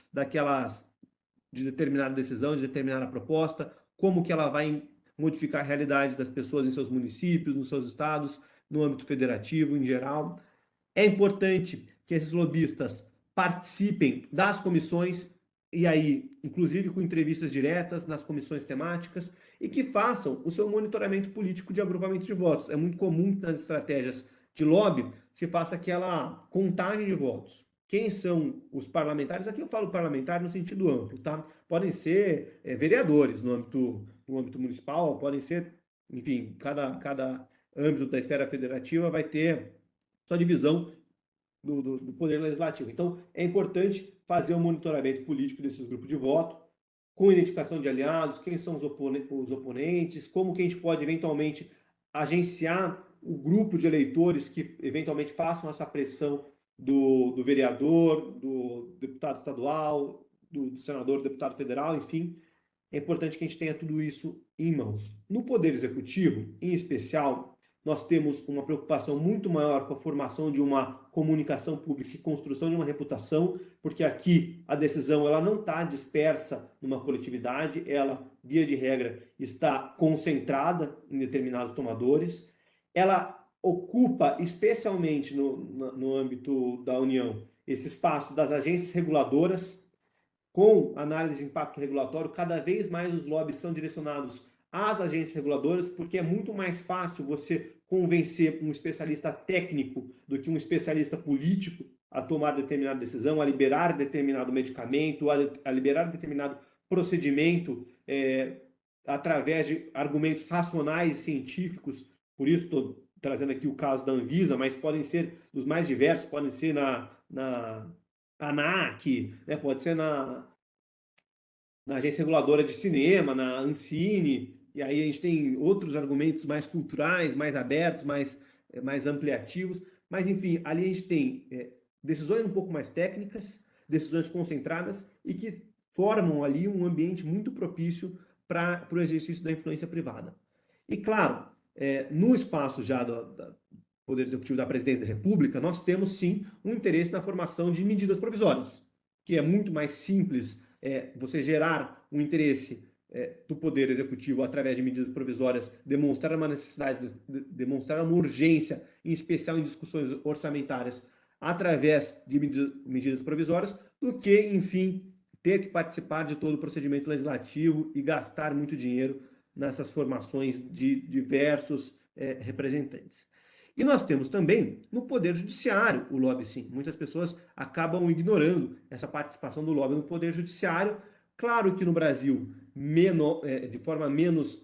de determinada decisão, de determinada proposta, como que ela vai modificar a realidade das pessoas em seus municípios, nos seus estados, no âmbito federativo em geral. É importante que esses lobistas participem das comissões, e aí, inclusive com entrevistas diretas nas comissões temáticas, e que façam o seu monitoramento político de agrupamento de votos. É muito comum que nas estratégias de lobby se faça aquela contagem de votos, quem são os parlamentares. Aqui eu falo parlamentar no sentido amplo, tá? Podem ser vereadores no âmbito municipal, podem ser, enfim, cada âmbito da esfera federativa vai ter sua divisão do poder legislativo. Então, é importante fazer um monitoramento político desses grupos de voto, com identificação de aliados, quem são os oponentes, como que a gente pode eventualmente agenciar o grupo de eleitores que eventualmente façam essa pressão do vereador, do deputado estadual, do senador, do deputado federal, enfim. É importante que a gente tenha tudo isso em mãos. No Poder Executivo, em especial, nós temos uma preocupação muito maior com a formação de uma comunicação pública e construção de uma reputação, porque aqui a decisão ela não está dispersa numa coletividade, ela, via de regra, está concentrada em determinados tomadores. Ela ocupa, especialmente no âmbito da União, esse espaço das agências reguladoras, com análise de impacto regulatório. Cada vez mais os lobbies são direcionados às agências reguladoras, porque é muito mais fácil você convencer um especialista técnico do que um especialista político a tomar determinada decisão, a liberar determinado medicamento, a liberar determinado procedimento através de argumentos racionais e científicos. Por isso estou trazendo aqui o caso da Anvisa, mas podem ser dos mais diversos, podem ser na ANAC, né? Pode ser na Agência Reguladora de Cinema, na Ancine, e aí a gente tem outros argumentos mais culturais, mais abertos, mais ampliativos, mas enfim, ali a gente tem decisões um pouco mais técnicas, decisões concentradas e que formam ali um ambiente muito propício para o exercício da influência privada. E claro, no espaço já do Poder Executivo da Presidência da República, nós temos sim um interesse na formação de medidas provisórias, que é muito mais simples você gerar um interesse do Poder Executivo através de medidas provisórias, demonstrar uma necessidade, demonstrar uma urgência, em especial em discussões orçamentárias, através de medidas provisórias, do que, enfim, ter que participar de todo o procedimento legislativo e gastar muito dinheiro nessas formações de diversos representantes. E nós temos também no Poder Judiciário o lobby, sim. Muitas pessoas acabam ignorando essa participação do lobby no Poder Judiciário. Claro que no Brasil, de forma menos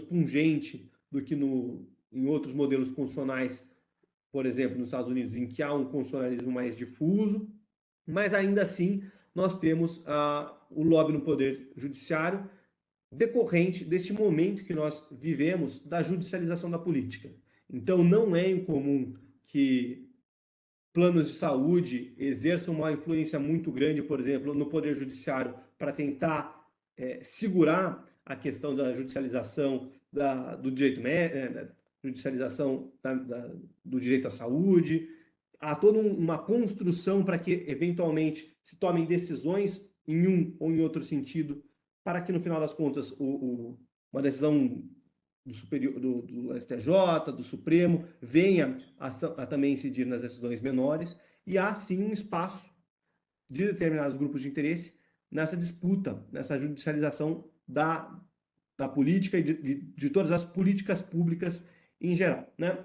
pungente do que em outros modelos constitucionais, por exemplo, nos Estados Unidos, em que há um constitucionalismo mais difuso, mas ainda assim nós temos o lobby no Poder Judiciário, decorrente deste momento que nós vivemos da judicialização da política. Então, não é incomum que planos de saúde exerçam uma influência muito grande, por exemplo, no Poder Judiciário, para tentar segurar a questão da judicialização do direito médico, judicialização do direito à saúde. Há toda uma construção para que, eventualmente, se tomem decisões em um ou em outro sentido, para que, no final das contas, uma decisão do STJ, do Supremo, venha a também incidir nas decisões menores, e há, sim, um espaço de determinados grupos de interesse nessa disputa, nessa judicialização da política e de todas as políticas públicas em geral, né?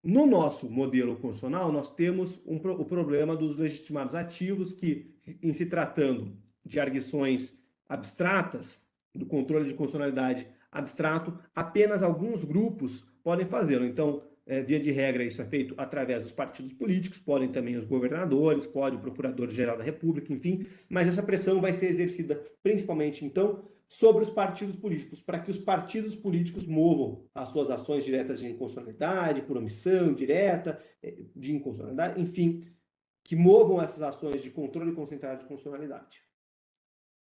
No nosso modelo constitucional, nós temos o problema dos legitimados ativos, que, em se tratando de arguições abstratas, do controle de constitucionalidade abstrato, apenas alguns grupos podem fazê-lo. Então, via de regra, isso é feito através dos partidos políticos, podem também os governadores, pode o Procurador-Geral da República, enfim, mas essa pressão vai ser exercida principalmente, então, sobre os partidos políticos, para que os partidos políticos movam as suas ações diretas de inconstitucionalidade, por omissão direta, de inconstitucionalidade, enfim, que movam essas ações de controle concentrado de constitucionalidade.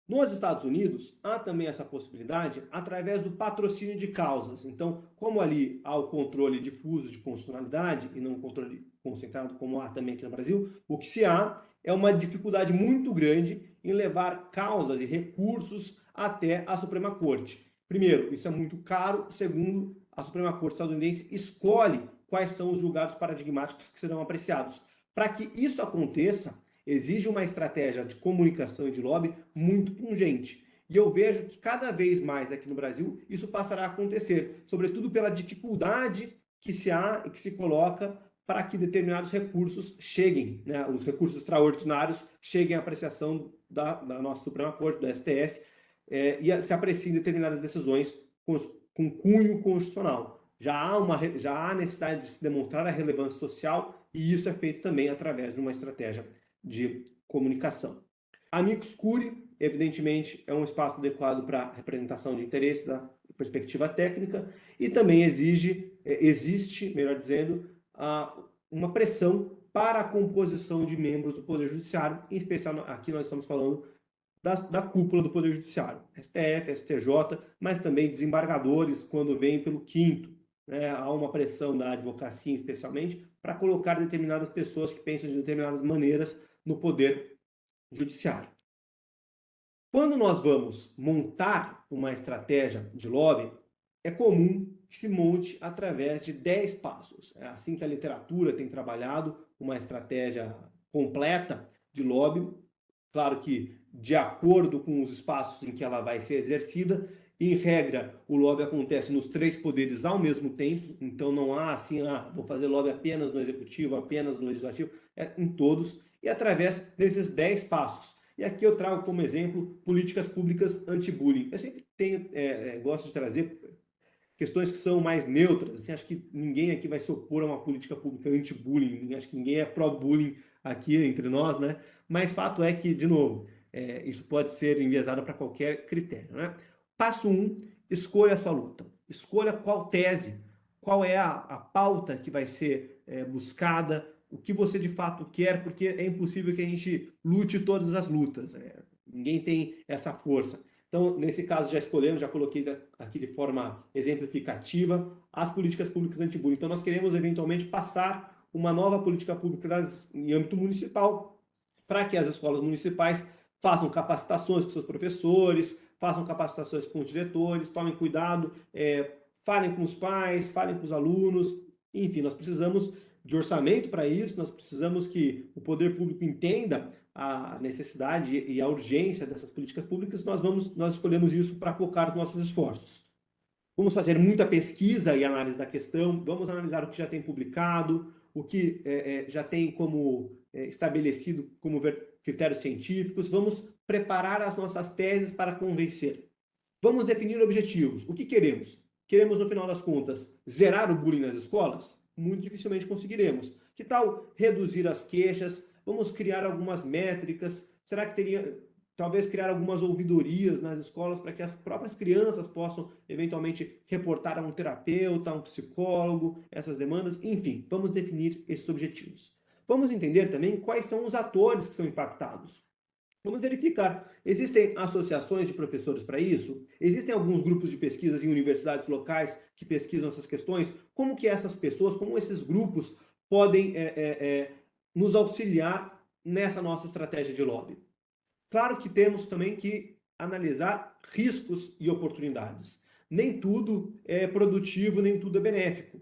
Nos Estados Unidos, há também essa possibilidade através do patrocínio de causas. Então, como ali há o controle difuso de constitucionalidade e não o controle concentrado, como há também aqui no Brasil, o que se há é uma dificuldade muito grande em levar causas e recursos até a Suprema Corte. Primeiro, isso é muito caro. Segundo, a Suprema Corte estadunidense escolhe quais são os julgados paradigmáticos que serão apreciados. Para que isso aconteça, exige uma estratégia de comunicação e de lobby muito pungente. E eu vejo que cada vez mais aqui no Brasil isso passará a acontecer, sobretudo pela dificuldade que se há e que se coloca para que determinados recursos cheguem, né, os recursos extraordinários cheguem à apreciação da nossa Suprema Corte, do STF, e se apreciem determinadas decisões com cunho constitucional. Já há necessidade de se demonstrar a relevância social, e isso é feito também através de uma estratégia de comunicação. Amicus Curiae, evidentemente, é um espaço adequado para representação de interesse da perspectiva técnica, e também existe, melhor dizendo, uma pressão para a composição de membros do Poder Judiciário, em especial aqui nós estamos falando da cúpula do Poder Judiciário, STF, STJ, mas também desembargadores, quando vêm pelo quinto. Né? Há uma pressão da advocacia, especialmente, para colocar determinadas pessoas que pensam de determinadas maneiras no Poder Judiciário. Quando nós vamos montar uma estratégia de lobby, é comum que se monte através de 10 passos. É assim que a literatura tem trabalhado uma estratégia completa de lobby, claro que de acordo com os espaços em que ela vai ser exercida. Em regra, o lobby acontece nos 3 poderes ao mesmo tempo, então não há assim, vou fazer lobby apenas no executivo, apenas no legislativo, é em todos, e através desses 10 passos. E aqui eu trago como exemplo políticas públicas anti-bullying. Eu sempre gosto de trazer questões que são mais neutras. Assim, acho que ninguém aqui vai se opor a uma política pública anti-bullying. Acho que ninguém é pró-bullying aqui entre nós, né? Mas fato é que, de novo, isso pode ser enviesado para qualquer critério, né? Passo 1, escolha a sua luta. Escolha qual tese, qual é a pauta que vai ser buscada, o que você de fato quer, porque é impossível que a gente lute todas as lutas. Ninguém tem essa força. Então, nesse caso, já escolhemos, já coloquei aqui de forma exemplificativa as políticas públicas anti-bullying. Então, nós queremos, eventualmente, passar uma nova política pública em âmbito municipal, para que as escolas municipais façam capacitações com seus professores, façam capacitações com os diretores, tomem cuidado, falem com os pais, falem com os alunos. Enfim, nós precisamos de orçamento para isso, nós precisamos que o poder público entenda a necessidade e a urgência dessas políticas públicas. Nós escolhemos isso para focar os nossos esforços. Vamos fazer muita pesquisa e análise da questão, vamos analisar o que já tem publicado, o que já tem como estabelecido como critérios científicos, vamos preparar as nossas teses para convencer. Vamos definir objetivos. O que queremos? Queremos, no final das contas, zerar o bullying nas escolas? Muito dificilmente conseguiremos. Que tal reduzir as queixas? Vamos criar algumas métricas? Será que talvez criar algumas ouvidorias nas escolas para que as próprias crianças possam, eventualmente, reportar a um terapeuta, a um psicólogo, essas demandas? Enfim, vamos definir esses objetivos. Vamos entender também quais são os atores que são impactados. Vamos verificar, existem associações de professores para isso? Existem alguns grupos de pesquisas em universidades locais que pesquisam essas questões? Como que essas pessoas, como esses grupos podem nos auxiliar nessa nossa estratégia de lobby? Claro que temos também que analisar riscos e oportunidades. Nem tudo é produtivo, nem tudo é benéfico.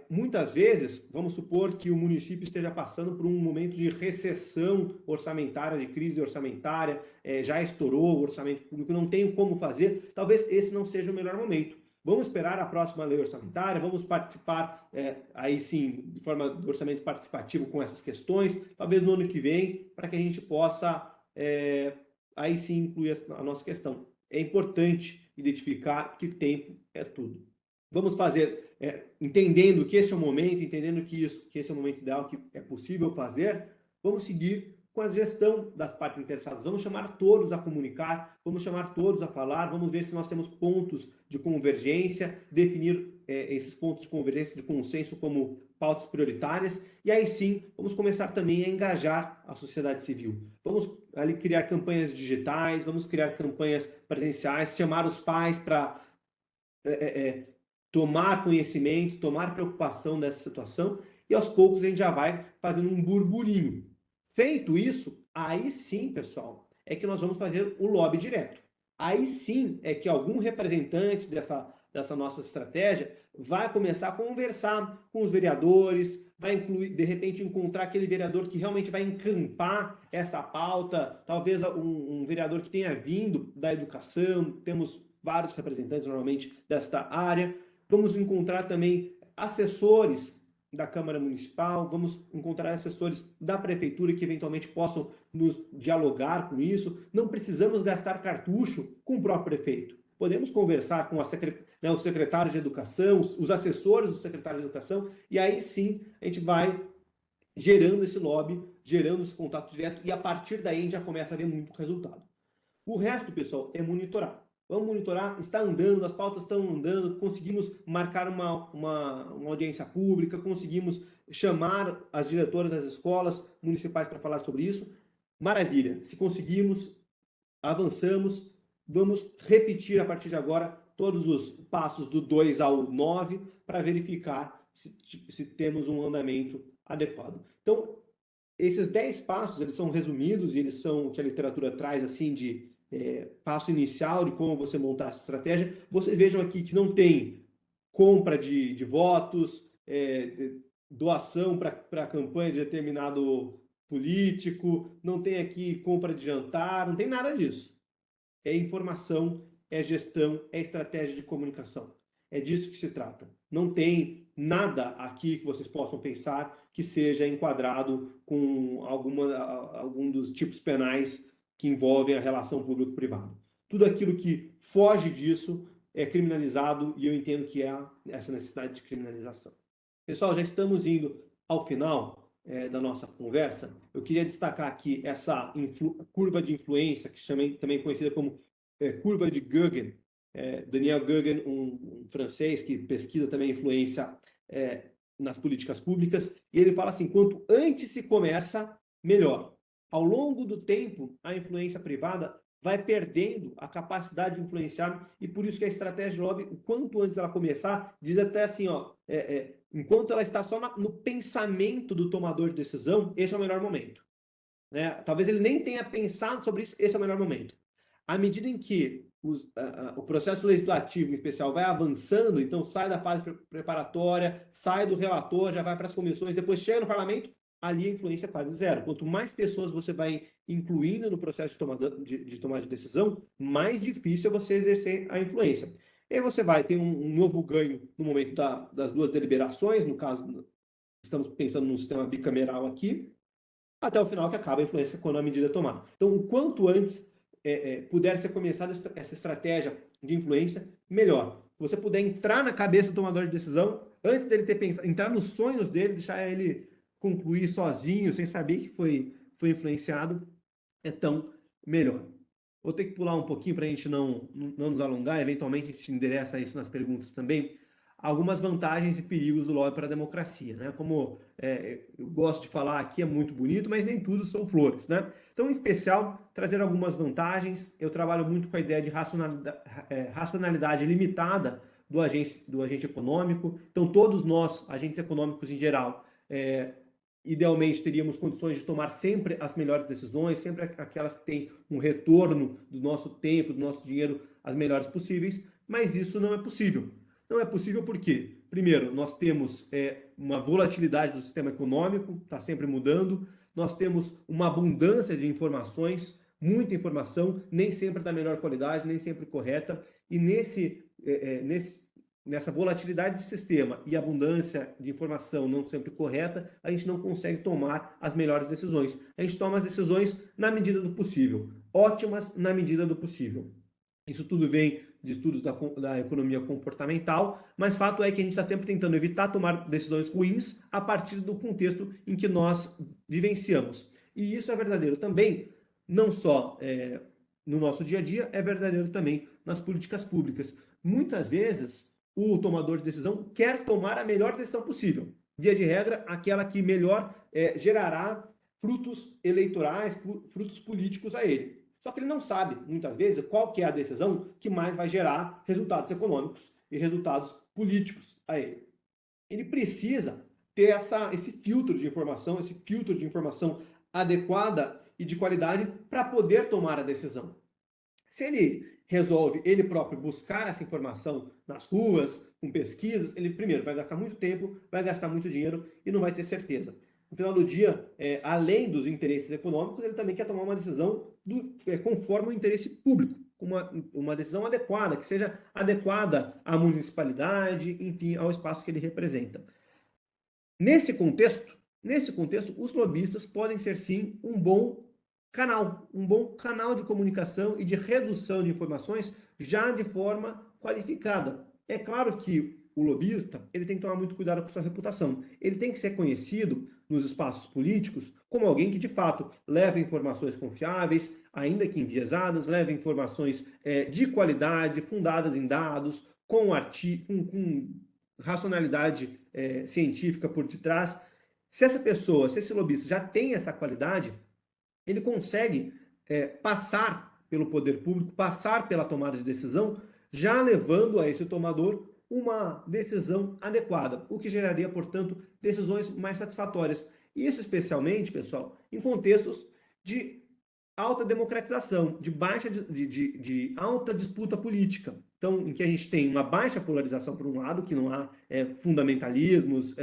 Muitas vezes, vamos supor que o município esteja passando por um momento de recessão orçamentária, de crise orçamentária, já estourou o orçamento público, não tem como fazer, talvez esse não seja o melhor momento. Vamos esperar a próxima lei orçamentária, vamos participar, aí sim, de forma de orçamento participativo com essas questões, talvez no ano que vem, para que a gente possa, aí sim, incluir a nossa questão. É importante identificar que tempo é tudo. Vamos fazer, entendendo que esse é o momento, entendendo que esse é o momento ideal, que é possível fazer, vamos seguir com a gestão das partes interessadas. Vamos chamar todos a comunicar, vamos chamar todos a falar, vamos ver se nós temos pontos de convergência, definir esses pontos de convergência, de consenso como pautas prioritárias, e aí sim, vamos começar também a engajar a sociedade civil. Vamos ali criar campanhas digitais, vamos criar campanhas presenciais, chamar os pais para tomar conhecimento, tomar preocupação dessa situação, e aos poucos a gente já vai fazendo um burburinho. Feito isso, aí sim, pessoal, é que nós vamos fazer o lobby direto. Aí sim é que algum representante dessa nossa estratégia vai começar a conversar com os vereadores, vai incluir, de repente, encontrar aquele vereador que realmente vai encampar essa pauta, talvez um vereador que tenha vindo da educação, temos vários representantes normalmente desta área. Vamos encontrar também assessores da Câmara Municipal, vamos encontrar assessores da Prefeitura que eventualmente possam nos dialogar com isso. Não precisamos gastar cartucho com o próprio prefeito. Podemos conversar com o secretário de Educação, os assessores do secretário de Educação, e aí sim a gente vai gerando esse lobby, gerando esse contato direto, e a partir daí a gente já começa a ver muito resultado. O resto, pessoal, é monitorar. Vamos monitorar, está andando, as pautas estão andando, conseguimos marcar uma audiência pública, conseguimos chamar as diretoras das escolas municipais para falar sobre isso. Maravilha, se conseguimos, avançamos, vamos repetir a partir de agora todos os passos do 2 ao 9 para verificar se temos um andamento adequado. Então, esses 10 passos, eles são resumidos e eles são o que a literatura traz assim de passo inicial de como você montar essa estratégia. Vocês vejam aqui que não tem compra de votos, doação para a campanha de determinado político, não tem aqui compra de jantar, não tem nada disso. É informação, é gestão, é estratégia de comunicação. É disso que se trata. Não tem nada aqui que vocês possam pensar que seja enquadrado com algum dos tipos penais que envolvem a relação público-privado. Tudo aquilo que foge disso é criminalizado e eu entendo que há essa necessidade de criminalização. Pessoal, já estamos indo ao final da nossa conversa. Eu queria destacar aqui essa curva de influência, que também conhecida como curva de Guggen. Daniel Guggen, um francês que pesquisa também influência nas políticas públicas, e ele fala assim, quanto antes se começa, melhor. Ao longo do tempo, a influência privada vai perdendo a capacidade de influenciar, e por isso que a estratégia de lobby, o quanto antes ela começar, diz até assim, enquanto ela está só no pensamento do tomador de decisão, esse é o melhor momento. Né? Talvez ele nem tenha pensado sobre isso, esse é o melhor momento. À medida em que o processo legislativo, em especial, vai avançando, então sai da fase preparatória, sai do relator, já vai para as comissões, depois chega no parlamento, ali a influência é quase zero. Quanto mais pessoas você vai incluindo no processo de tomada de decisão, mais difícil é você exercer a influência. E aí você vai ter um novo ganho no momento das duas deliberações, no caso, estamos pensando num sistema bicameral aqui, até o final que acaba a influência quando a medida é tomada. Então, o quanto antes puder ser começada essa estratégia de influência, melhor. Se você puder entrar na cabeça do tomador de decisão, antes dele ter pensado, entrar nos sonhos dele, deixar ele concluir sozinho, sem saber que foi influenciado, é tão melhor. Vou ter que pular um pouquinho para a gente não nos alongar, eventualmente a gente endereça isso nas perguntas também. Algumas vantagens e perigos do lobby para a democracia, né? Como eu gosto de falar aqui, é muito bonito, mas nem tudo são flores, né? Então, em especial, trazer algumas vantagens. Eu trabalho muito com a ideia de racionalidade limitada do agente econômico. Então, todos nós, agentes econômicos em geral, idealmente teríamos condições de tomar sempre as melhores decisões, sempre aquelas que têm um retorno do nosso tempo, do nosso dinheiro, as melhores possíveis, mas isso não é possível. Não é possível porque, primeiro, nós temos uma volatilidade do sistema econômico, está sempre mudando, nós temos uma abundância de informações, muita informação, nem sempre da melhor qualidade, nem sempre correta, e nessa volatilidade de sistema e abundância de informação não sempre correta, a gente não consegue tomar as melhores decisões. A gente toma as decisões na medida do possível, ótimas na medida do possível. Isso tudo vem de estudos da economia comportamental, mas fato é que a gente está sempre tentando evitar tomar decisões ruins a partir do contexto em que nós vivenciamos. E isso é verdadeiro também, não só no nosso dia a dia, é verdadeiro também nas políticas públicas. Muitas vezes, o tomador de decisão quer tomar a melhor decisão possível. Via de regra, aquela que melhor gerará frutos eleitorais, frutos políticos a ele. Só que ele não sabe, muitas vezes, qual que é a decisão que mais vai gerar resultados econômicos e resultados políticos a ele. Ele precisa ter esse filtro de informação adequada e de qualidade para poder tomar a decisão. Se ele resolve ele próprio buscar essa informação nas ruas, com pesquisas, ele primeiro vai gastar muito tempo, vai gastar muito dinheiro e não vai ter certeza. No final do dia, além dos interesses econômicos, ele também quer tomar uma decisão conforme o interesse público, uma decisão adequada, que seja adequada à municipalidade, enfim, ao espaço que ele representa. Nesse contexto, os lobistas podem ser sim um bom canal de comunicação e de redução de informações já de forma qualificada. É claro que o lobista, ele tem que tomar muito cuidado com sua reputação. Ele tem que ser conhecido nos espaços políticos como alguém que, de fato, leva informações confiáveis, ainda que enviesadas, leva informações de qualidade, fundadas em dados, com racionalidade científica por detrás. Se esse lobista já tem essa qualidade, ele consegue passar pelo poder público, passar pela tomada de decisão, já levando a esse tomador uma decisão adequada, o que geraria, portanto, decisões mais satisfatórias. Isso especialmente, pessoal, em contextos de alta democratização, de alta disputa política. Então, em que a gente tem uma baixa polarização, por um lado, que não há fundamentalismos,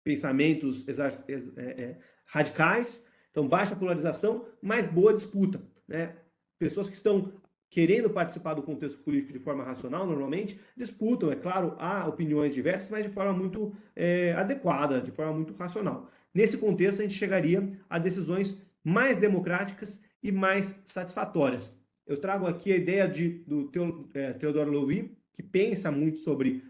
pensamentos radicais, então baixa polarização, mas boa disputa, né? Pessoas que estão querendo participar do contexto político de forma racional, normalmente, disputam, é claro, há opiniões diversas, mas de forma muito adequada, de forma muito racional. Nesse contexto, a gente chegaria a decisões mais democráticas e mais satisfatórias. Eu trago aqui a ideia do Theodore Loiwy, que pensa muito sobre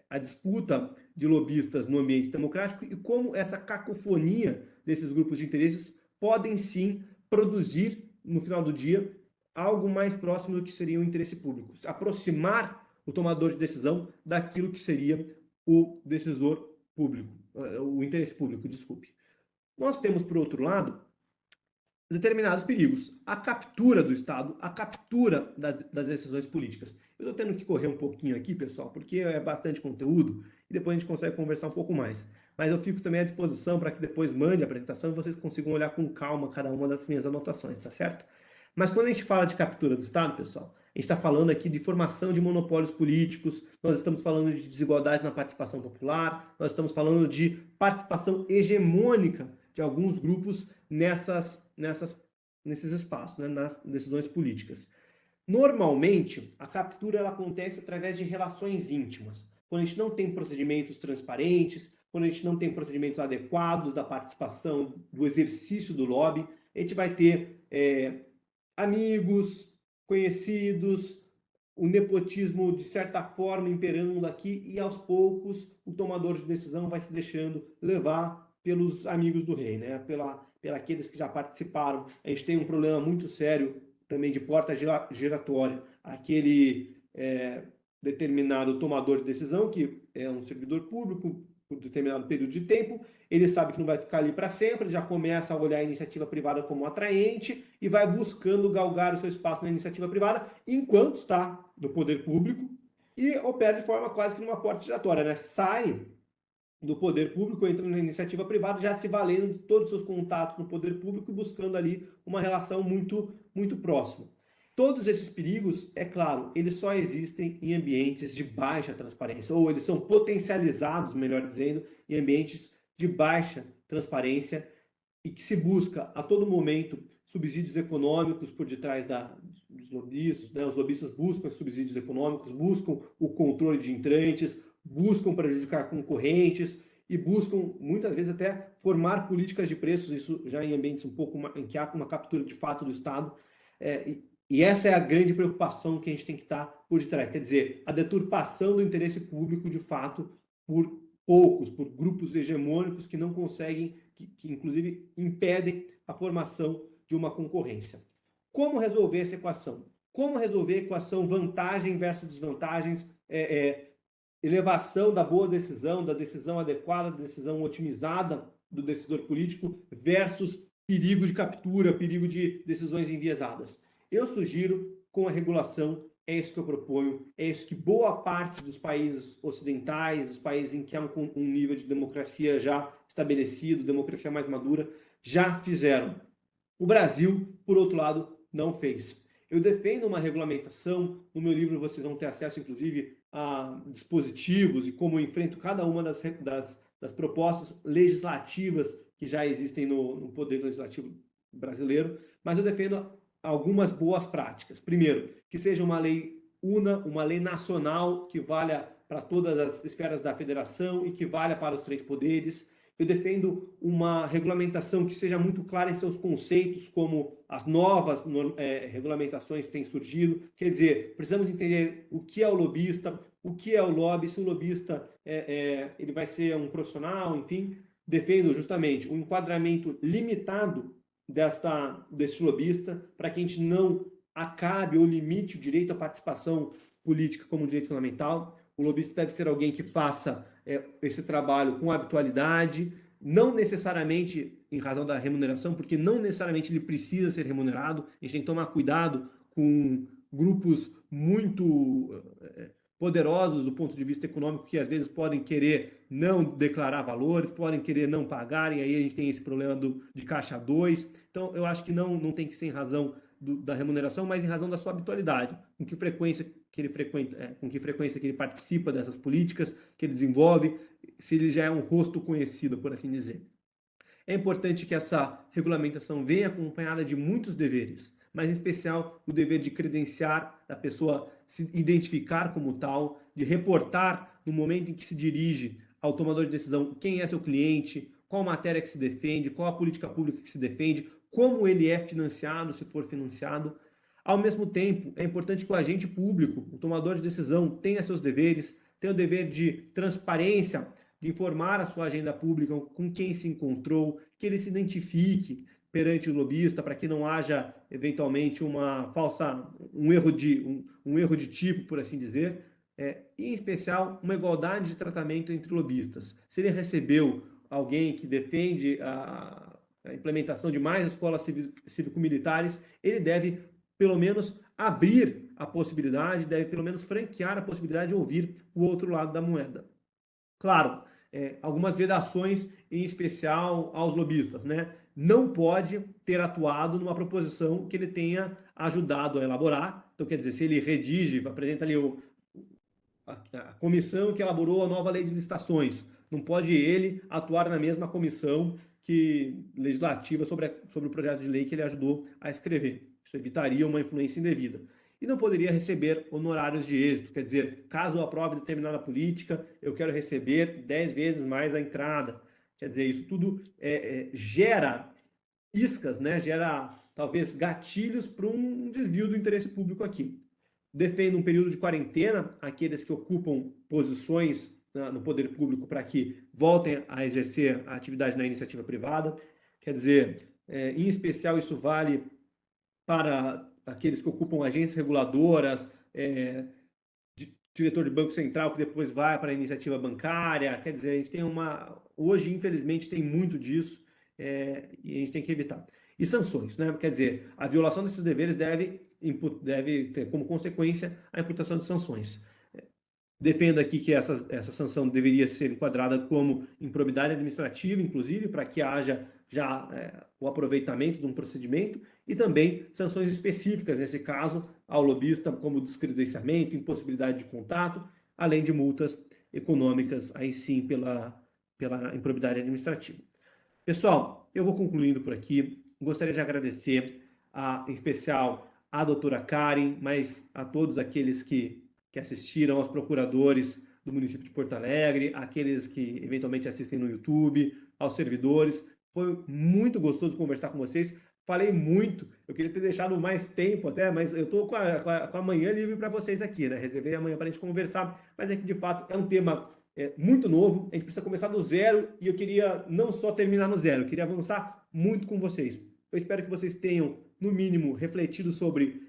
a disputa de lobistas no ambiente democrático e como essa cacofonia desses grupos de interesses podem sim produzir, no final do dia, algo mais próximo do que seria o interesse público. Aproximar o tomador de decisão daquilo que seria o decisor público, o interesse público, desculpe. Nós temos, por outro lado, determinados perigos. A captura do Estado, a captura das decisões políticas. Eu estou tendo que correr um pouquinho aqui, pessoal, porque é bastante conteúdo e depois a gente consegue conversar um pouco mais. Mas eu fico também à disposição para que depois mande a apresentação e vocês consigam olhar com calma cada uma das minhas anotações, tá certo? Mas quando a gente fala de captura do Estado, pessoal, a gente está falando aqui de formação de monopólios políticos, nós estamos falando de desigualdade na participação popular, nós estamos falando de participação hegemônica de alguns grupos nesses espaços, né, nas decisões políticas. Normalmente, a captura ela acontece através de relações íntimas, quando a gente não tem procedimentos transparentes, quando a gente não tem procedimentos adequados da participação, do exercício do lobby, a gente vai ter amigos, conhecidos, o nepotismo de certa forma imperando aqui e aos poucos o tomador de decisão vai se deixando levar pelos amigos do rei, né? Aqueles que já participaram. A gente tem um problema muito sério também de porta giratória. Aquele determinado tomador de decisão, que é um servidor público por determinado período de tempo, ele sabe que não vai ficar ali para sempre, ele já começa a olhar a iniciativa privada como atraente e vai buscando galgar o seu espaço na iniciativa privada enquanto está no poder público e opera de forma quase que numa porta giratória, né? Sai do poder público, entra na iniciativa privada, já se valendo de todos os seus contatos no poder público e buscando ali uma relação muito, muito próxima. Todos esses perigos, é claro, eles só existem em ambientes de baixa transparência, ou eles são potencializados, melhor dizendo, em ambientes de baixa transparência e que se busca a todo momento subsídios econômicos por detrás dos lobistas, né? Os lobistas buscam subsídios econômicos, buscam o controle de entrantes, buscam prejudicar concorrentes e buscam, muitas vezes, até formar políticas de preços, isso já em ambientes um pouco em que há uma captura de fato do Estado. E essa é a grande preocupação que a gente tem que estar por detrás. Quer dizer, a deturpação do interesse público, de fato, por poucos, por grupos hegemônicos que não conseguem, que inclusive impedem a formação de uma concorrência. Como resolver essa equação? Como resolver a equação vantagem versus desvantagens, elevação da boa decisão, da decisão adequada, da decisão otimizada do decisor político versus perigo de captura, perigo de decisões enviesadas? Eu sugiro, com a regulação, é isso que eu proponho, é isso que boa parte dos países ocidentais, dos países em que há um nível de democracia já estabelecido, democracia mais madura, já fizeram. O Brasil, por outro lado, não fez. Eu defendo uma regulamentação, no meu livro vocês vão ter acesso, inclusive, a dispositivos e como eu enfrento cada uma das propostas legislativas que já existem no Poder Legislativo brasileiro, mas eu defendo algumas boas práticas. Primeiro, que seja uma lei una, uma lei nacional que valha para todas as esferas da federação e que valha para os três poderes. Eu defendo uma regulamentação que seja muito clara em seus conceitos, como as novas regulamentações que têm surgido. Quer dizer, precisamos entender o que é o lobista, o que é o lobby, se o lobista ele vai ser um profissional, enfim. Defendo justamente um enquadramento limitado desse lobista, para que a gente não acabe ou limite o direito à participação política como direito fundamental. O lobista deve ser alguém que faça esse trabalho com habitualidade, não necessariamente em razão da remuneração, porque não necessariamente ele precisa ser remunerado. A gente tem que tomar cuidado com grupos muito poderosos do ponto de vista econômico, que às vezes podem querer não declarar valores, podem querer não pagar, e aí a gente tem esse problema de caixa 2. Então, eu acho que não tem que ser em razão da remuneração, mas em razão da sua habitualidade, com que frequência que ele frequenta, com que frequência que ele participa dessas políticas, que ele desenvolve, se ele já é um rosto conhecido, por assim dizer. É importante que essa regulamentação venha acompanhada de muitos deveres, mas em especial o dever de credenciar, da pessoa se identificar como tal, de reportar no momento em que se dirige ao tomador de decisão quem é seu cliente, qual matéria que se defende, qual a política pública que se defende, como ele é financiado, se for financiado. Ao mesmo tempo, é importante que o agente público, o tomador de decisão, tenha seus deveres, tenha o dever de transparência, de informar a sua agenda pública com quem se encontrou, que ele se identifique perante o lobista, para que não haja, eventualmente, um erro de tipo, por assim dizer, e, em especial, uma igualdade de tratamento entre lobistas. Se ele recebeu alguém que defende a implementação de mais escolas cívico-militares, ele deve, pelo menos, abrir a possibilidade, deve, pelo menos, franquear a possibilidade de ouvir o outro lado da moeda. Claro, algumas vedações, em especial aos lobistas, né? Não pode ter atuado numa proposição que ele tenha ajudado a elaborar. Então, quer dizer, se ele redige, apresenta ali a comissão que elaborou a nova lei de licitações, não pode ele atuar na mesma comissão legislativa sobre o projeto de lei que ele ajudou a escrever. Isso evitaria uma influência indevida. E não poderia receber honorários de êxito, quer dizer, caso eu aprove determinada política, eu quero receber 10 vezes mais a entrada. Quer dizer, isso tudo gera iscas, né? Gera talvez gatilhos para um desvio do interesse público aqui. Defendo um período de quarentena aqueles que ocupam posições no poder público para que voltem a exercer a atividade na iniciativa privada. Quer dizer, em especial isso vale para aqueles que ocupam agências reguladoras, diretor de banco central que depois vai para a iniciativa bancária. Quer dizer, a gente tem hoje, infelizmente, tem muito disso e a gente tem que evitar. E sanções, né? Quer dizer, a violação desses deveres deve ter como consequência a imputação de sanções. Defendo aqui que essa sanção deveria ser enquadrada como improbidade administrativa, inclusive, para que haja já o aproveitamento de um procedimento, e também sanções específicas, nesse caso, ao lobista, como descredenciamento, impossibilidade de contato, além de multas econômicas, aí sim, pela improbidade administrativa. Pessoal, eu vou concluindo por aqui. Gostaria de agradecer, em especial, à doutora Karen, mas a todos aqueles que assistiram, aos procuradores do município de Porto Alegre, aqueles que eventualmente assistem no YouTube, aos servidores. Foi muito gostoso conversar com vocês. Falei muito, eu queria ter deixado mais tempo até, mas eu estou com a manhã livre para vocês aqui, né? Reservei amanhã para a gente conversar, mas é que de fato é um tema muito novo, a gente precisa começar do zero e eu queria não só terminar no zero, eu queria avançar muito com vocês. Eu espero que vocês tenham, no mínimo, refletido sobre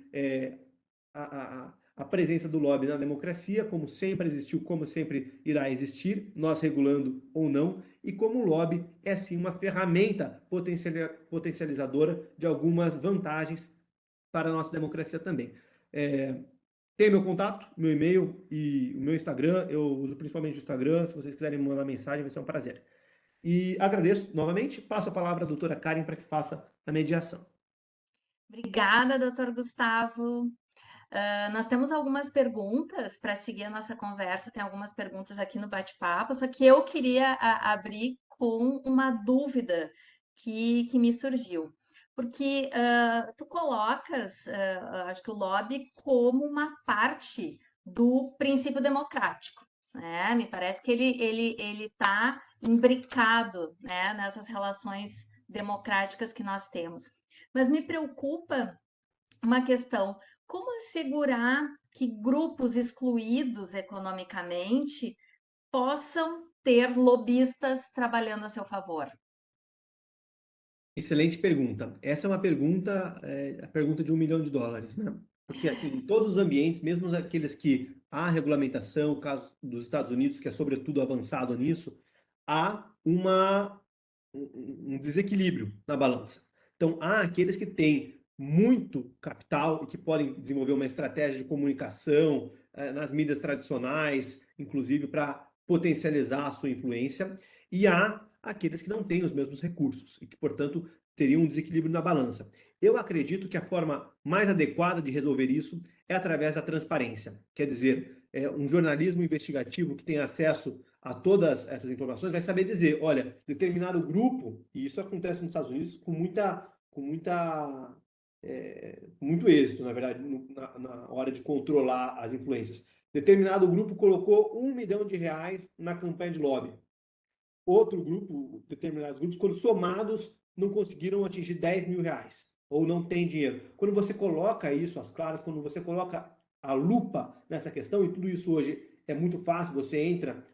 a presença do lobby na democracia, como sempre existiu, como sempre irá existir, nós regulando ou não, e como o lobby é sim uma ferramenta potencializadora de algumas vantagens para a nossa democracia também. Tem meu contato, meu e-mail e o meu Instagram, eu uso principalmente o Instagram, se vocês quiserem me mandar mensagem vai ser um prazer. E agradeço novamente, passo a palavra à doutora Karen para que faça a mediação. Obrigada, doutor Gustavo. Nós temos algumas perguntas para seguir a nossa conversa, tem algumas perguntas aqui no bate-papo, só que eu queria abrir com uma dúvida que me surgiu. Porque tu colocas, acho que o lobby como uma parte do princípio democrático. né? Me parece que ele está imbricado, né, nessas relações democráticas que nós temos. Mas me preocupa uma questão: como assegurar que grupos excluídos economicamente possam ter lobistas trabalhando a seu favor? Excelente pergunta. Essa é uma pergunta, a pergunta de US$ 1 milhão, né? Porque, assim, em todos os ambientes, mesmo aqueles que há regulamentação, o caso dos Estados Unidos, que é sobretudo avançado nisso, há um desequilíbrio na balança. Então, há aqueles que têm muito capital e que podem desenvolver uma estratégia de comunicação nas mídias tradicionais, inclusive para potencializar a sua influência, e há aqueles que não têm os mesmos recursos e que, portanto, teriam um desequilíbrio na balança. Eu acredito que a forma mais adequada de resolver isso é através da transparência. Quer dizer, um jornalismo investigativo que tem acesso a todas essas informações vai saber dizer, olha, determinado grupo, e isso acontece nos Estados Unidos com muito êxito, na verdade, na hora de controlar as influências. Determinado grupo colocou R$ 1 milhão na campanha de lobby. Outro grupo, determinados grupos, quando somados, não conseguiram atingir R$ 10 mil, ou não tem dinheiro. Quando você coloca isso às claras, quando você coloca a lupa nessa questão, e tudo isso hoje é muito fácil, você entra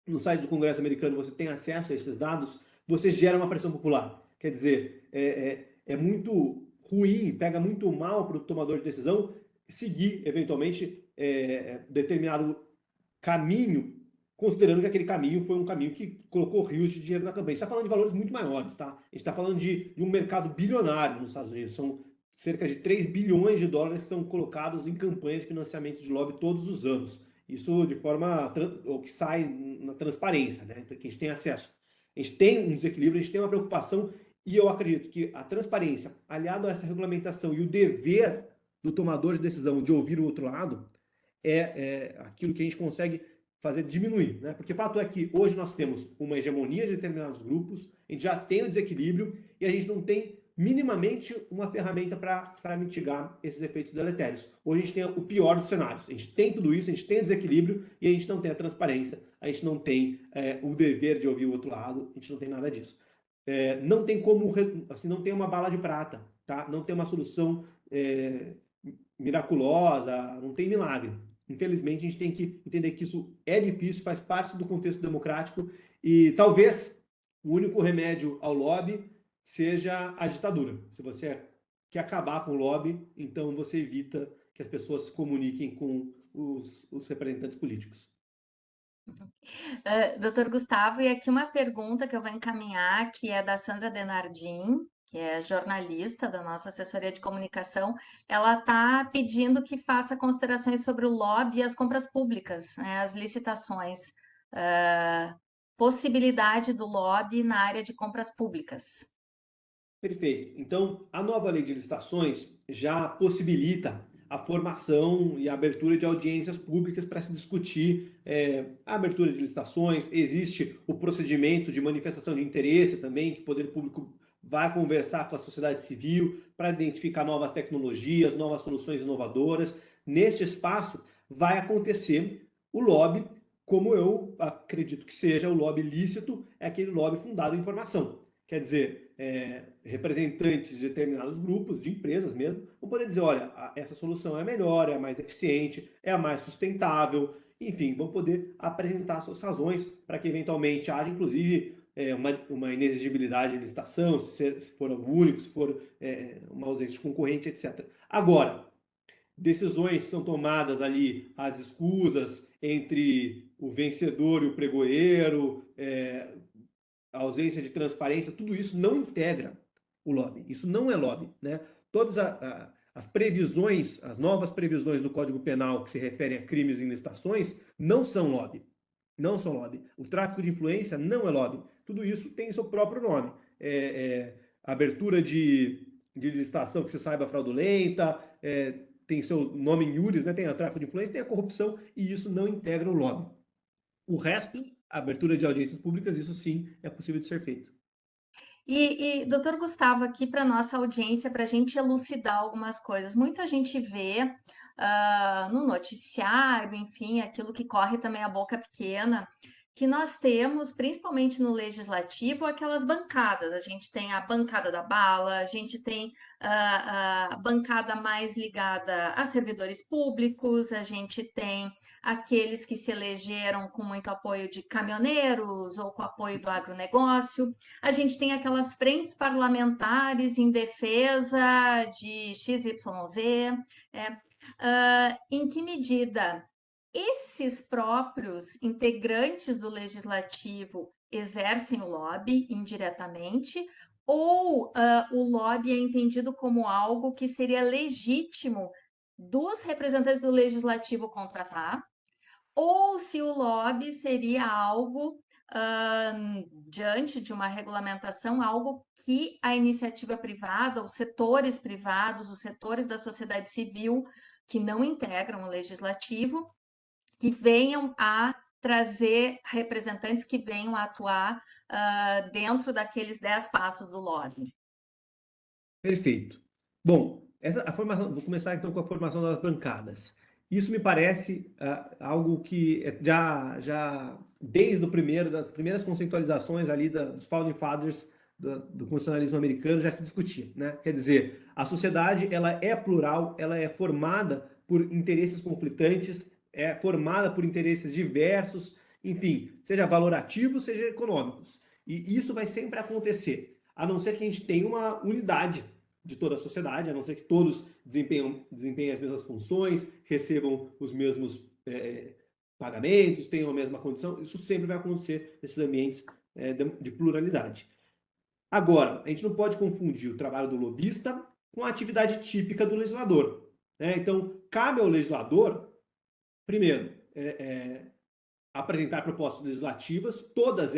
no site do Congresso americano, você tem acesso a esses dados, você gera uma pressão popular. Quer dizer, é muito ruim, pega muito mal para o tomador de decisão seguir, eventualmente, determinado caminho, considerando que aquele caminho foi um caminho que colocou rios de dinheiro na campanha. A gente está falando de valores muito maiores, tá? A gente está falando de um mercado bilionário nos Estados Unidos. São cerca de US$ 3 bilhões que são colocados em campanhas de financiamento de lobby todos os anos. Isso de forma ou que sai na transparência, né? Então, que a gente tem acesso. A gente tem um desequilíbrio, a gente tem uma preocupação, e eu acredito que a transparência, aliado a essa regulamentação e o dever do tomador de decisão de ouvir o outro lado, é aquilo que a gente consegue fazer diminuir, né? Porque o fato é que hoje nós temos uma hegemonia de determinados grupos, a gente já tem o desequilíbrio e a gente não tem minimamente uma ferramenta para mitigar esses efeitos deletérios. Hoje a gente tem o pior dos cenários. A gente tem tudo isso, a gente tem o desequilíbrio e a gente não tem a transparência, a gente não tem o dever de ouvir o outro lado, a gente não tem nada disso. Não tem como, assim, não tem uma bala de prata, tá? Não tem uma solução miraculosa, não tem milagre. Infelizmente, a gente tem que entender que isso é difícil, faz parte do contexto democrático e talvez o único remédio ao lobby seja a ditadura. Se você quer acabar com o lobby, então você evita que as pessoas se comuniquem com os representantes políticos. Doutor Gustavo, e aqui uma pergunta que eu vou encaminhar, que é da Sandra Denardim, que é jornalista da nossa assessoria de comunicação. Ela está pedindo que faça considerações sobre o lobby e as compras públicas, né, as licitações, possibilidade do lobby na área de compras públicas. Perfeito. Então, a nova lei de licitações já possibilita a formação e a abertura de audiências públicas para se discutir a abertura de licitações. Existe o procedimento de manifestação de interesse também, que o poder público vai conversar com a sociedade civil para identificar novas tecnologias, novas soluções inovadoras. Neste espaço vai acontecer o lobby, como eu acredito que seja o lobby lícito, é aquele lobby fundado em informação. Quer dizer, representantes de determinados grupos, de empresas mesmo, vão poder dizer, olha, essa solução é melhor, é a mais eficiente, é a mais sustentável, enfim, vão poder apresentar suas razões para que eventualmente haja, inclusive, uma inexigibilidade de licitação, se for algo único, se for uma ausência de concorrente, etc. Agora, decisões são tomadas ali, as escusas entre o vencedor e o pregoeiro, a ausência de transparência, tudo isso não integra o lobby. Isso não é lobby, né? Todas as previsões, as novas previsões do Código Penal que se referem a crimes em licitações não são lobby. Não são lobby. O tráfico de influência não é lobby. Tudo isso tem seu próprio nome. Abertura de licitação que se saiba fraudulenta, tem seu nome em iuris, né? Tem o tráfico de influência, tem a corrupção, e isso não integra o lobby. O resto, a abertura de audiências públicas, isso sim é possível de ser feito. Doutor Gustavo, aqui para nossa audiência, para a gente elucidar algumas coisas. Muita gente vê no noticiário, enfim, aquilo que corre também a boca pequena, que nós temos, principalmente no legislativo, aquelas bancadas. A gente tem a bancada da bala, a gente tem a bancada mais ligada a servidores públicos, a gente tem aqueles que se elegeram com muito apoio de caminhoneiros ou com apoio do agronegócio. A gente tem aquelas frentes parlamentares em defesa de XYZ. Em que medida esses próprios integrantes do legislativo exercem o lobby indiretamente, ou o lobby é entendido como algo que seria legítimo dos representantes do legislativo contratar, ou se o lobby seria algo, diante de uma regulamentação, algo que a iniciativa privada, os setores privados, os setores da sociedade civil que não integram o legislativo, que venham a trazer representantes que venham a atuar dentro daqueles 10 passos do lobby. Perfeito. Bom, vou começar então com a formação das bancadas. Isso me parece algo que já desde das primeiras conceitualizações ali dos Founding Fathers do constitucionalismo americano já se discutia, né? Quer dizer, a sociedade ela é plural, ela é formada por interesses conflitantes, é formada por interesses diversos, enfim, seja valorativos, seja econômicos. E isso vai sempre acontecer, a não ser que a gente tenha uma unidade de toda a sociedade, a não ser que todos desempenhem as mesmas funções, recebam os mesmos pagamentos, tenham a mesma condição. Isso sempre vai acontecer nesses ambientes de pluralidade. Agora, a gente não pode confundir o trabalho do lobista com a atividade típica do legislador, né? Então, cabe ao legislador, primeiro, apresentar propostas legislativas, todas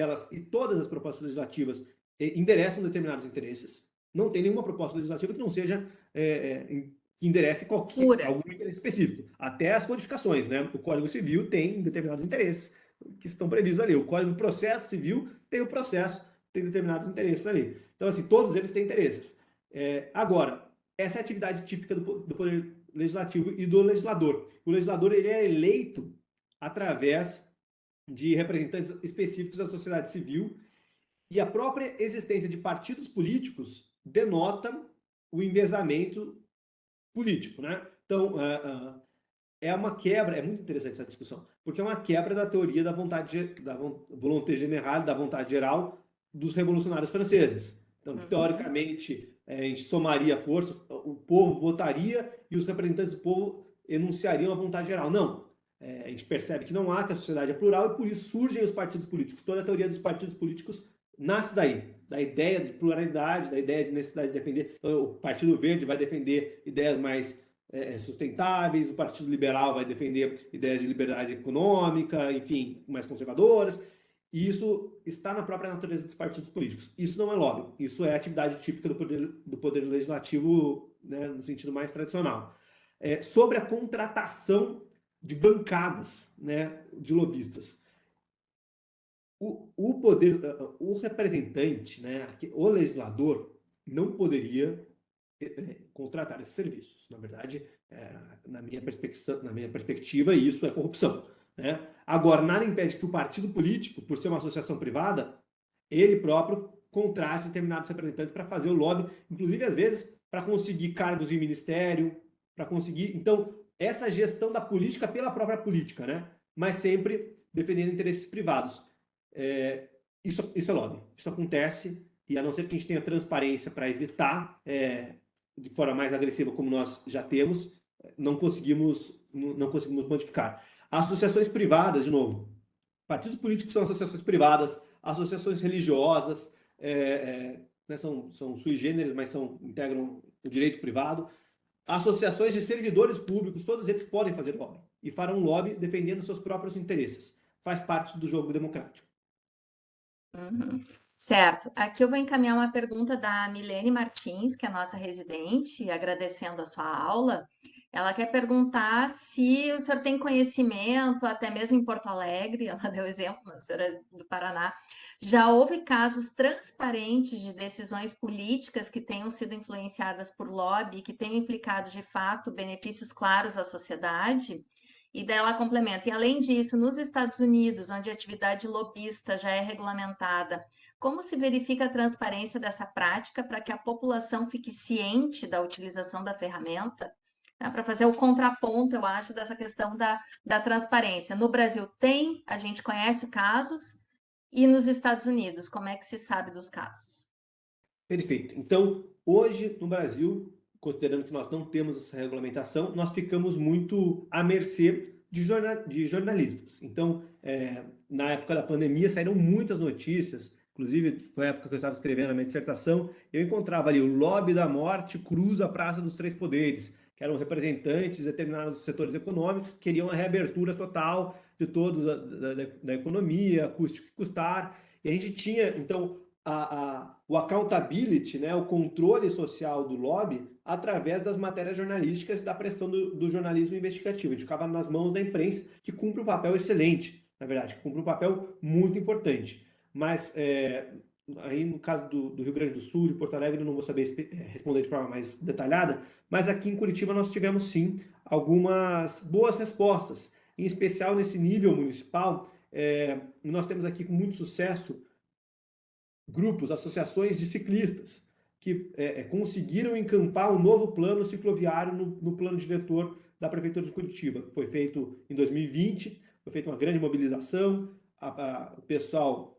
as propostas legislativas endereçam determinados interesses. Não tem nenhuma proposta legislativa que não seja que enderece algum interesse específico. Até as codificações, né? O Código Civil tem determinados interesses que estão previstos ali. O Código de Processo Civil tem o processo, tem determinados interesses ali. Então, assim, todos eles têm interesses. Agora, essa é a atividade típica do Poder Legislativo e do legislador. O legislador ele é eleito através de representantes específicos da sociedade civil, e a própria existência de partidos políticos denota o enviesamento político, né? Então, é uma quebra, é muito interessante essa discussão, porque é uma quebra da teoria da volonté générale, da vontade geral dos revolucionários franceses. Então, teoricamente, a gente somaria forças, o povo votaria e os representantes do povo enunciariam a vontade geral. Não. A gente percebe que não há, que a sociedade é plural e por isso surgem os partidos políticos. Toda a teoria dos partidos políticos nasce daí, da ideia de pluralidade, da ideia de necessidade de defender. Então, o Partido Verde vai defender ideias mais sustentáveis, o Partido Liberal vai defender ideias de liberdade econômica, enfim, mais conservadoras. E isso está na própria natureza dos partidos políticos. Isso não é lobby, isso é atividade típica do poder legislativo, né, no sentido mais tradicional. Sobre a contratação de bancadas, né, de lobistas. O representante, né, o legislador, não poderia contratar esses serviços. Na verdade, na minha perspectiva, isso é corrupção, né? Agora, nada impede que o partido político, por ser uma associação privada, ele próprio contrate determinados representantes para fazer o lobby, inclusive, às vezes, para conseguir cargos em ministério, para conseguir... Então, essa gestão da política pela própria política, né? Mas sempre defendendo interesses privados. Isso é lobby. Isso acontece, e a não ser que a gente tenha transparência para evitar de forma mais agressiva, como nós já temos, não conseguimos modificar. Associações privadas, de novo. Partidos políticos são associações privadas, associações religiosas, né, são sui generis, mas integram o direito privado. Associações de servidores públicos, todos eles podem fazer lobby. E farão lobby defendendo seus próprios interesses. Faz parte do jogo democrático. Certo. Aqui eu vou encaminhar uma pergunta da Milene Martins, que é nossa residente, agradecendo a sua aula. Ela quer perguntar se o senhor tem conhecimento, até mesmo em Porto Alegre, ela deu exemplo, mas o senhor é do Paraná, já houve casos transparentes de decisões políticas que tenham sido influenciadas por lobby, que tenham implicado de fato benefícios claros à sociedade? E daí ela complementa, e além disso, nos Estados Unidos, onde a atividade lobista já é regulamentada, como se verifica a transparência dessa prática para que a população fique ciente da utilização da ferramenta? Para fazer o contraponto, eu acho, dessa questão da transparência. No Brasil tem, a gente conhece casos, e nos Estados Unidos, como é que se sabe dos casos? Perfeito. Então, hoje no Brasil, considerando que nós não temos essa regulamentação, nós ficamos muito à mercê de jornalistas. Então, na época da pandemia, saíram muitas notícias, inclusive foi a época que eu estava escrevendo a minha dissertação, eu encontrava ali o lobby da morte cruza a Praça dos Três Poderes, que eram representantes de determinados setores econômicos que queriam a reabertura total de todos da economia, custe que custar, e a gente tinha, então, o accountability, né, o controle social do lobby através das matérias jornalísticas e da pressão do jornalismo investigativo. A gente ficava nas mãos da imprensa, que cumpre um papel excelente, na verdade, que cumpre um papel muito importante. Mas aí no caso do Rio Grande do Sul, de Porto Alegre, eu não vou saber responder de forma mais detalhada, mas aqui em Curitiba nós tivemos sim algumas boas respostas, em especial nesse nível municipal. Nós temos aqui com muito sucesso grupos, associações de ciclistas, que conseguiram encampar um novo plano cicloviário no plano diretor da Prefeitura de Curitiba. Foi feito em 2020, foi feita uma grande mobilização, o pessoal...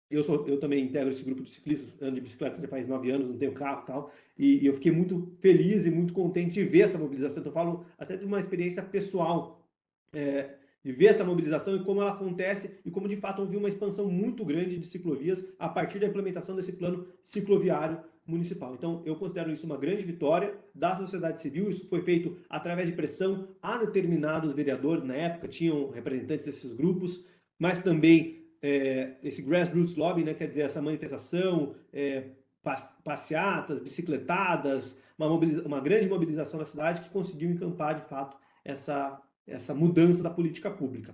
Eu também integro esse grupo de ciclistas, ando de bicicleta já faz 9 anos, não tenho carro e tal, e eu fiquei muito feliz e muito contente de ver essa mobilização. Então, eu falo até de uma experiência pessoal, de ver essa mobilização e como ela acontece e como de fato houve uma expansão muito grande de ciclovias a partir da implementação desse plano cicloviário municipal. Então, eu considero isso uma grande vitória da sociedade civil. Isso foi feito através de pressão a determinados vereadores, na época tinham representantes desses grupos, mas também esse grassroots lobby, né, quer dizer, essa manifestação, passeatas, bicicletadas, uma grande mobilização na cidade que conseguiu encampar de fato essa mudança da política pública.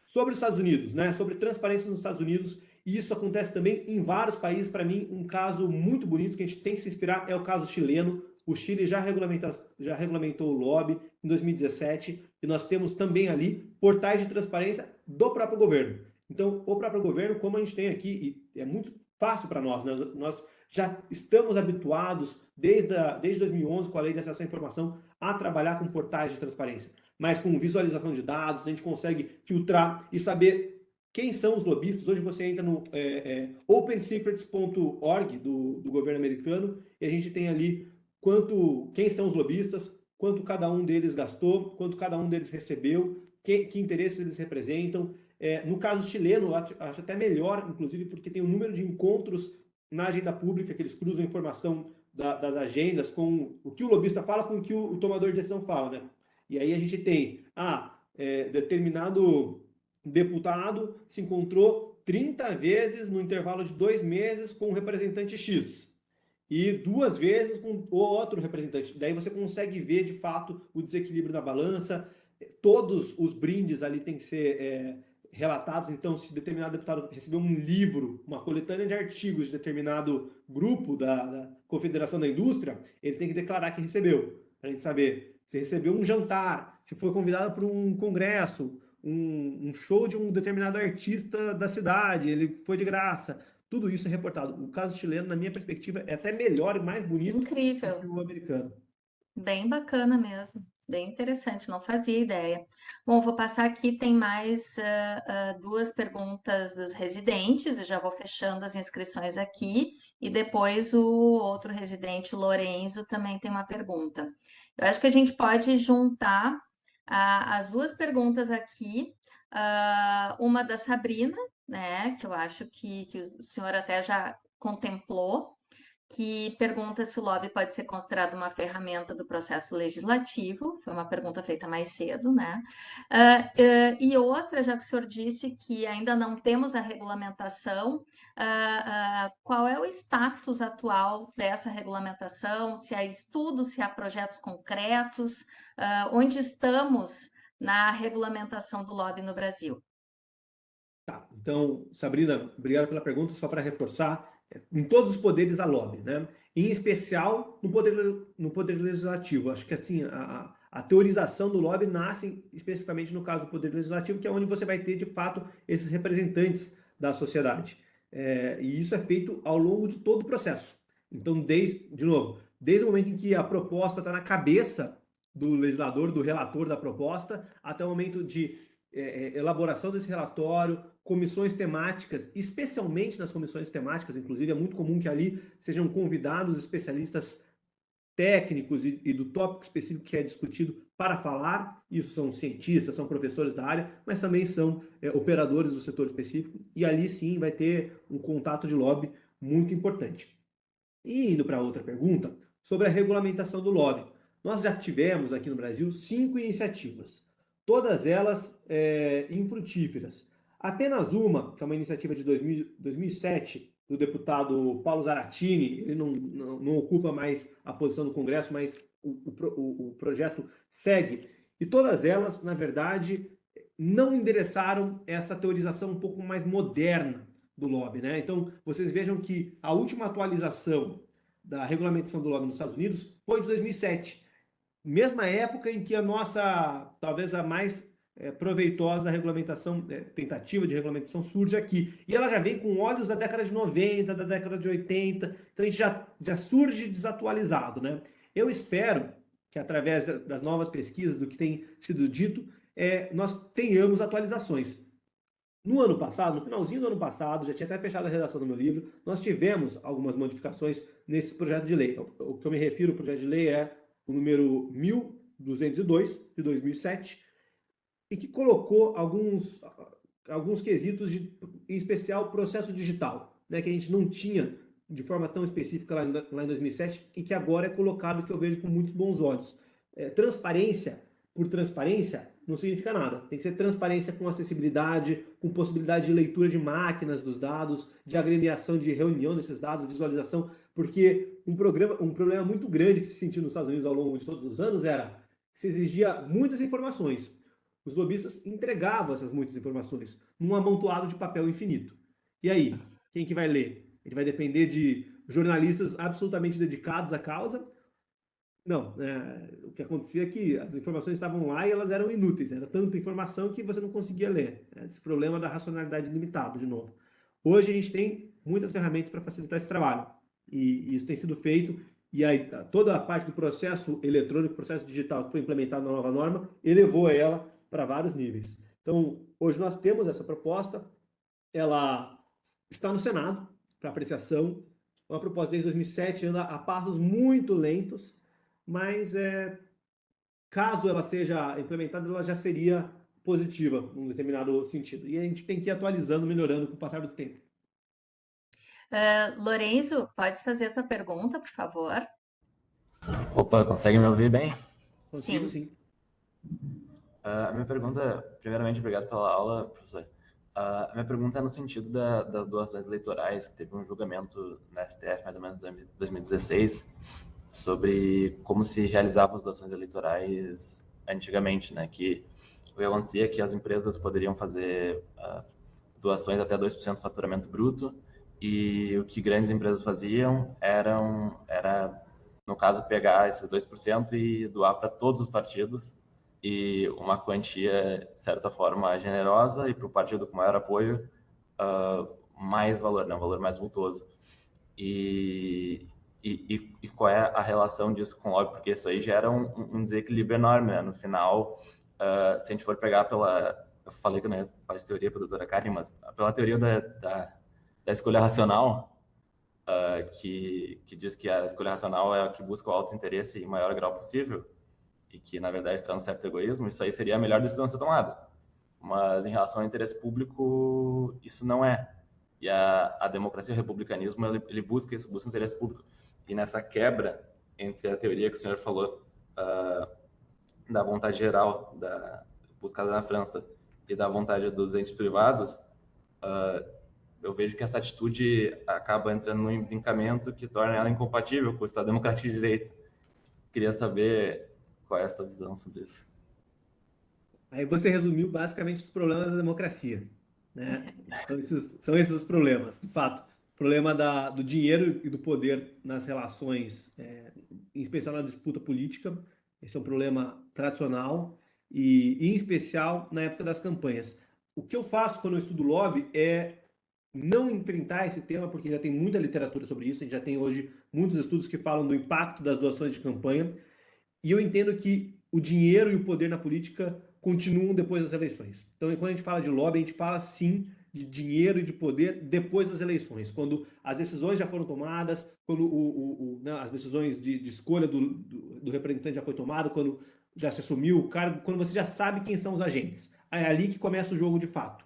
Sobre os Estados Unidos, né? Sobre transparência nos Estados Unidos, e isso acontece também em vários países. Para mim, um caso muito bonito que a gente tem que se inspirar é o caso chileno. O Chile já regulamentou o lobby em 2017 e nós temos também ali portais de transparência do próprio governo. Então, o próprio governo, como a gente tem aqui, e é muito fácil para nós, né? Nós já estamos habituados, desde 2011, com a Lei de Acesso à Informação, a trabalhar com portais de transparência. Mas com visualização de dados, a gente consegue filtrar e saber quem são os lobistas. Hoje você entra no opensecrets.org do governo americano e a gente tem ali quem são os lobistas, quanto cada um deles gastou, quanto cada um deles recebeu, que interesses eles representam. No caso chileno, eu acho até melhor, inclusive, porque tem um número de encontros na agenda pública, que eles cruzam a informação das agendas com o que o lobista fala com o que o tomador de decisão fala, né? E aí a gente tem, determinado deputado se encontrou 30 vezes no intervalo de 2 meses com o representante X e 2 vezes com o outro representante. Daí você consegue ver, de fato, o desequilíbrio da balança. Todos os brindes ali têm que ser relatados. Então, se determinado deputado recebeu um livro, uma coletânea de artigos de determinado grupo da Confederação da Indústria, ele tem que declarar que recebeu, para a gente saber se recebeu um jantar, se foi convidado para um congresso, um show de um determinado artista da cidade, ele foi de graça. Tudo isso é reportado. O caso chileno, na minha perspectiva, é até melhor e mais bonito do Incrível, que o americano. bem bacana mesmo, bem interessante, não fazia ideia. Bom, vou passar aqui, tem mais 2 perguntas dos residentes, eu já vou fechando as inscrições aqui, e depois o outro residente, Lorenzo, também tem uma pergunta. Eu acho que a gente pode juntar as 2 perguntas aqui, uma da Sabrina, né, que eu acho que o senhor até já contemplou, que pergunta se o lobby pode ser considerado uma ferramenta do processo legislativo. Foi uma pergunta feita mais cedo, né? E outra, já que o senhor disse que ainda não temos a regulamentação, qual é o status atual dessa regulamentação? Se há estudos, se há projetos concretos, onde estamos na regulamentação do lobby no Brasil? Tá, então, Sabrina, obrigado pela pergunta. Só para reforçar, em todos os poderes há lobby, né? Em especial no poder legislativo. Acho que assim a teorização do lobby nasce especificamente no caso do poder legislativo, que é onde você vai ter de fato esses representantes da sociedade. E isso é feito ao longo de todo o processo. Então, de novo, desde o momento em que a proposta está na cabeça do legislador, do relator da proposta, até o momento de elaboração desse relatório, comissões temáticas, especialmente nas comissões temáticas, inclusive é muito comum que ali sejam convidados especialistas técnicos e do tópico específico que é discutido para falar. Isso são cientistas, são professores da área, mas também são operadores do setor específico, e ali sim vai ter um contato de lobby muito importante. E indo para outra pergunta, sobre a regulamentação do lobby. Nós já tivemos aqui no Brasil 5 iniciativas, todas elas infrutíferas. Apenas uma, que é uma iniciativa de 2007, do deputado Paulo Zaratini, ele não ocupa mais a posição no Congresso, mas o projeto segue. E todas elas, na verdade, não endereçaram essa teorização um pouco mais moderna do lobby, né? Então, vocês vejam que a última atualização da regulamentação do lobby nos Estados Unidos foi de 2007, mesma época em que a nossa, talvez a mais proveitosa regulamentação, tentativa de regulamentação surge aqui. E ela já vem com olhos da década de 90, da década de 80, então a gente já surge desatualizado, né? Eu espero que através das novas pesquisas, do que tem sido dito, nós tenhamos atualizações. No ano passado, no finalzinho do ano passado, já tinha até fechado a redação do meu livro, nós tivemos algumas modificações nesse projeto de lei. O que eu me refiro ao projeto de lei é o número 1202, de 2007, e que colocou alguns quesitos, em especial processo digital, né, que a gente não tinha de forma tão específica lá em 2007, e que agora é colocado, que eu vejo com muito bons olhos. Transparência por transparência não significa nada. Tem que ser transparência com acessibilidade, com possibilidade de leitura de máquinas dos dados, de agremiação de reunião desses dados, visualização, porque um problema muito grande que se sentiu nos Estados Unidos ao longo de todos os anos era que se exigia muitas informações. Os lobistas entregavam essas muitas informações num amontoado de papel infinito. E aí, quem que vai ler? Ele vai depender de jornalistas absolutamente dedicados à causa? Não, o que acontecia é que as informações estavam lá e elas eram inúteis. Era tanta informação que você não conseguia ler. Esse problema da racionalidade limitada, de novo. Hoje a gente tem muitas ferramentas para facilitar esse trabalho. E isso tem sido feito. E aí, toda a parte do processo eletrônico, processo digital que foi implementado na nova norma, elevou ela para vários níveis. Então, hoje nós temos essa proposta. Ela está no Senado para apreciação. Uma proposta desde 2007, anda a passos muito lentos, mas caso ela seja implementada, ela já seria positiva num determinado sentido. E a gente tem que ir atualizando, melhorando com o passar do tempo. Lorenzo, pode fazer a tua pergunta, por favor? Opa, consegue me ouvir bem? Consigo, sim. A minha pergunta, primeiramente, obrigado pela aula, professor. A minha pergunta é no sentido das doações eleitorais. Teve um julgamento na STF, mais ou menos em 2016, sobre como se realizavam as doações eleitorais antigamente, né? Que o que acontecia é que as empresas poderiam fazer doações até 2% do faturamento bruto, e o que grandes empresas faziam era, no caso, pegar esses 2% e doar para todos os partidos, e uma quantia, de certa forma, generosa, e para o partido com maior apoio, mais valor, né? Um valor mais vultoso. E qual é a relação disso com o lobby? Porque isso aí gera um desequilíbrio enorme, né? No final, se a gente for pegar eu falei que eu não ia falar de teoria para a doutora Karen, mas pela teoria da escolha racional, que diz que a escolha racional é a que busca o auto-interesse em maior grau possível, e que, na verdade, traz um certo egoísmo, isso aí seria a melhor decisão a ser tomada. Mas, em relação ao interesse público, isso não é. E a democracia e o republicanismo, ele busca isso, busca o interesse público. E nessa quebra entre a teoria que o senhor falou, da vontade geral buscada na França e da vontade dos entes privados, eu vejo que essa atitude acaba entrando num embrincamento que torna ela incompatível com o Estado Democrático de Direito. Queria saber qual é a sua visão sobre isso. Aí você resumiu basicamente os problemas da democracia, né? São esses os problemas, de fato. O problema do dinheiro e do poder nas relações, em especial na disputa política. Esse é um problema tradicional e em especial na época das campanhas. O que eu faço quando eu estudo lobby é não enfrentar esse tema, porque já tem muita literatura sobre isso, a gente já tem hoje muitos estudos que falam do impacto das doações de campanha, e eu entendo que o dinheiro e o poder na política continuam depois das eleições. Então, quando a gente fala de lobby, a gente fala sim de dinheiro e de poder depois das eleições, quando as decisões já foram tomadas, quando as decisões de escolha do representante já foi tomada, quando já se assumiu o cargo, quando você já sabe quem são os agentes. É ali que começa o jogo de fato.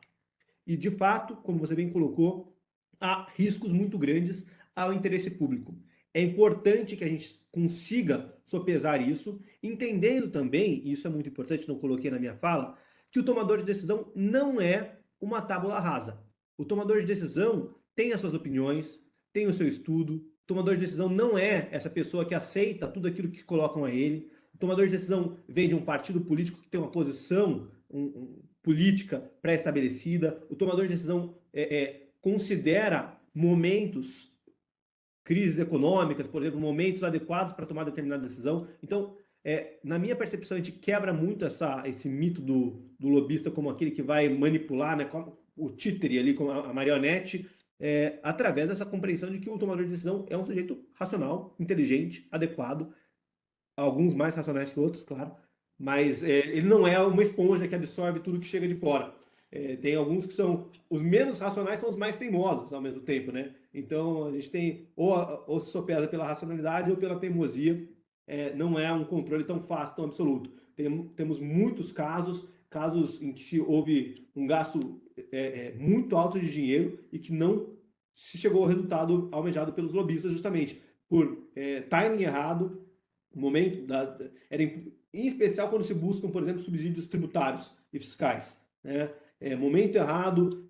E, de fato, como você bem colocou, há riscos muito grandes ao interesse público. É importante que a gente consiga sopesar isso, entendendo também, e isso é muito importante, não coloquei na minha fala, que o tomador de decisão não é uma tábula rasa. O tomador de decisão tem as suas opiniões, tem o seu estudo. O tomador de decisão não é essa pessoa que aceita tudo aquilo que colocam a ele. O tomador de decisão vem de um partido político que tem uma posição política pré-estabelecida. O tomador de decisão considera momentos, crises econômicas, por exemplo, momentos adequados para tomar determinada decisão. Então, na minha percepção, a gente quebra muito esse mito do lobista como aquele que vai manipular, né, como o títere ali, como a marionete, através dessa compreensão de que o tomador de decisão é um sujeito racional, inteligente, adequado, alguns mais racionais que outros, claro, mas ele não é uma esponja que absorve tudo que chega de fora. Tem alguns que são os menos racionais, são os mais teimosos ao mesmo tempo, né? Então a gente tem ou se sopesa pela racionalidade ou pela teimosia. Não é um controle tão fácil, tão absoluto. Temos muitos casos em que houve um gasto muito alto de dinheiro e que não se chegou ao resultado almejado pelos lobistas, justamente por timing errado, momento em especial quando se buscam, por exemplo, subsídios tributários e fiscais, né? Momento errado,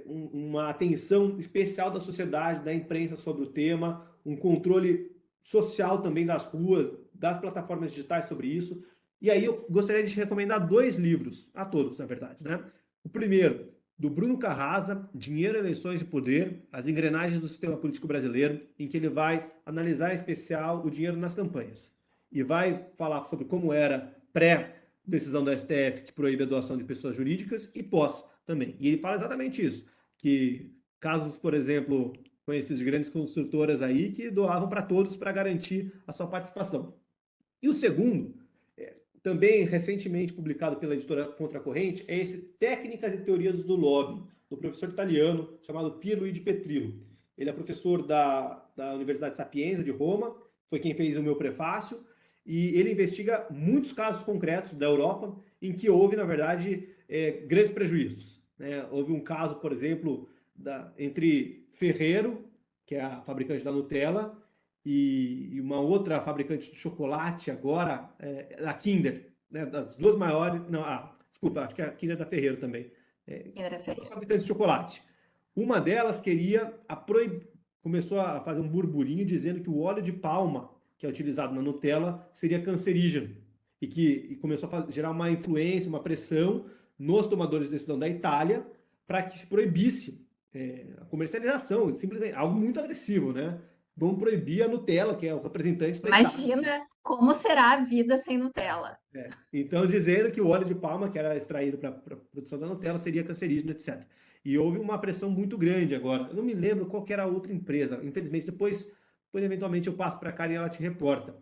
uma atenção especial da sociedade, da imprensa sobre o tema, um controle social também das ruas, das plataformas digitais sobre isso. E aí eu gostaria de recomendar 2 livros, a todos, na verdade, né? O primeiro, do Bruno Carrasa, Dinheiro, Eleições e Poder, As Engrenagens do Sistema Político Brasileiro, em que ele vai analisar em especial o dinheiro nas campanhas. E vai falar sobre como era pré-decisão do STF que proíbe a doação de pessoas jurídicas e pós também. E ele fala exatamente isso, que casos, por exemplo, conhecidos de grandes construtoras aí que doavam para todos para garantir a sua participação. E o segundo, também recentemente publicado pela editora Contracorrente, é esse Técnicas e Teorias do Lobby, do professor italiano chamado Pierluigi Petrillo. Ele é professor da Universidade Sapienza de Roma, foi quem fez o meu prefácio, e ele investiga muitos casos concretos da Europa em que houve, na verdade, grandes prejuízos, né? Houve um caso, por exemplo, entre Ferrero, que é a fabricante da Nutella, e uma outra fabricante de chocolate agora, a Kinder, né? Das duas maiores... Não, desculpa, acho que a Kinder é da Ferrero também. Fabricantes de chocolate. Uma delas começou a fazer um burburinho dizendo que o óleo de palma que é utilizado na Nutella seria cancerígeno e começou a gerar uma influência, uma pressão nos tomadores de decisão da Itália para que se proibisse a comercialização, simplesmente algo muito agressivo, né? Vamos proibir a Nutella, que é o representante da Imagina Itália. como será a vida sem Nutella. Então, dizendo que o óleo de palma, que era extraído para a produção da Nutella, seria cancerígeno, etc. E houve uma pressão muito grande agora. Eu não me lembro qual que era a outra empresa. Infelizmente, depois eventualmente eu passo para cá e ela te reporta.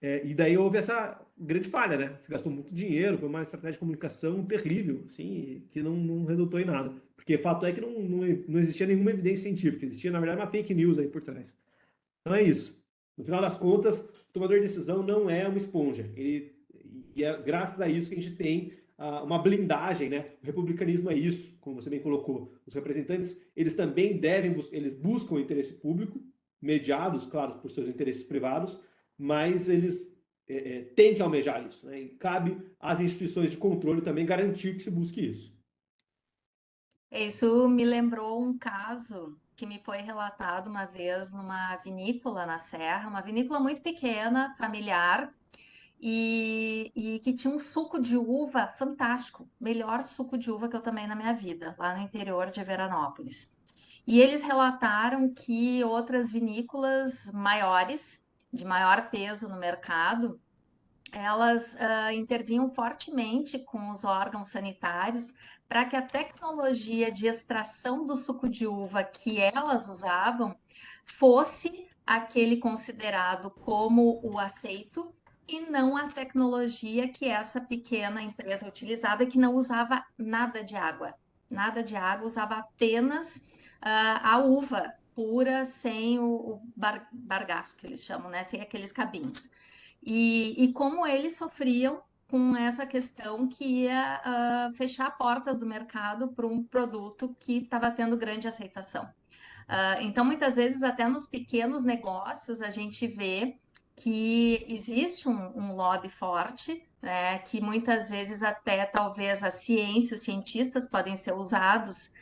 E daí houve essa grande falha, né? Se gastou muito dinheiro, foi uma estratégia de comunicação terrível, assim, que não resultou em nada. Porque fato é que não existia nenhuma evidência científica, existia, na verdade, uma fake news aí por trás. Então é isso. No final das contas, o tomador de decisão não é uma esponja. E é graças a isso que a gente tem uma blindagem, né? O republicanismo é isso, como você bem colocou. Os representantes, eles também eles buscam o interesse público, mediados, claro, por seus interesses privados, mas eles têm que almejar isso, né? E cabe às instituições de controle também garantir que se busque isso. Isso me lembrou um caso que me foi relatado uma vez numa vinícola na Serra, uma vinícola muito pequena, familiar, e que tinha um suco de uva fantástico, melhor suco de uva que eu tomei na minha vida, lá no interior de Veranópolis. E eles relataram que outras vinícolas maiores, de maior peso no mercado, elas intervinham fortemente com os órgãos sanitários para que a tecnologia de extração do suco de uva que elas usavam fosse aquele considerado como o aceito e não a tecnologia que essa pequena empresa utilizava, que não usava nada de água, usava apenas a uva pura, sem o bagaço que eles chamam, né? Sem aqueles cabinhos. E como eles sofriam com essa questão que ia fechar portas do mercado para um produto que estava tendo grande aceitação. Então, muitas vezes, até nos pequenos negócios, a gente vê que existe um lobby forte, né, que muitas vezes até talvez a ciência, os cientistas podem ser usados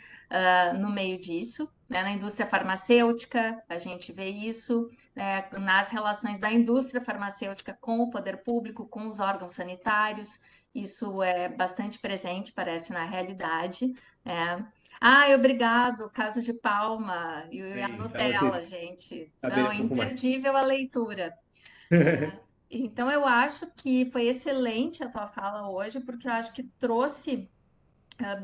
no meio disso, né? Na indústria farmacêutica, a gente vê isso, né, nas relações da indústria farmacêutica com o poder público, com os órgãos sanitários, isso é bastante presente, parece, na realidade, né? Ai, obrigado, Caso de Palma e a Para vocês Nutella, gente. Não, saberem um pouco mais. imperdível a leitura. Então, eu acho que foi excelente a tua fala hoje, porque eu acho que trouxe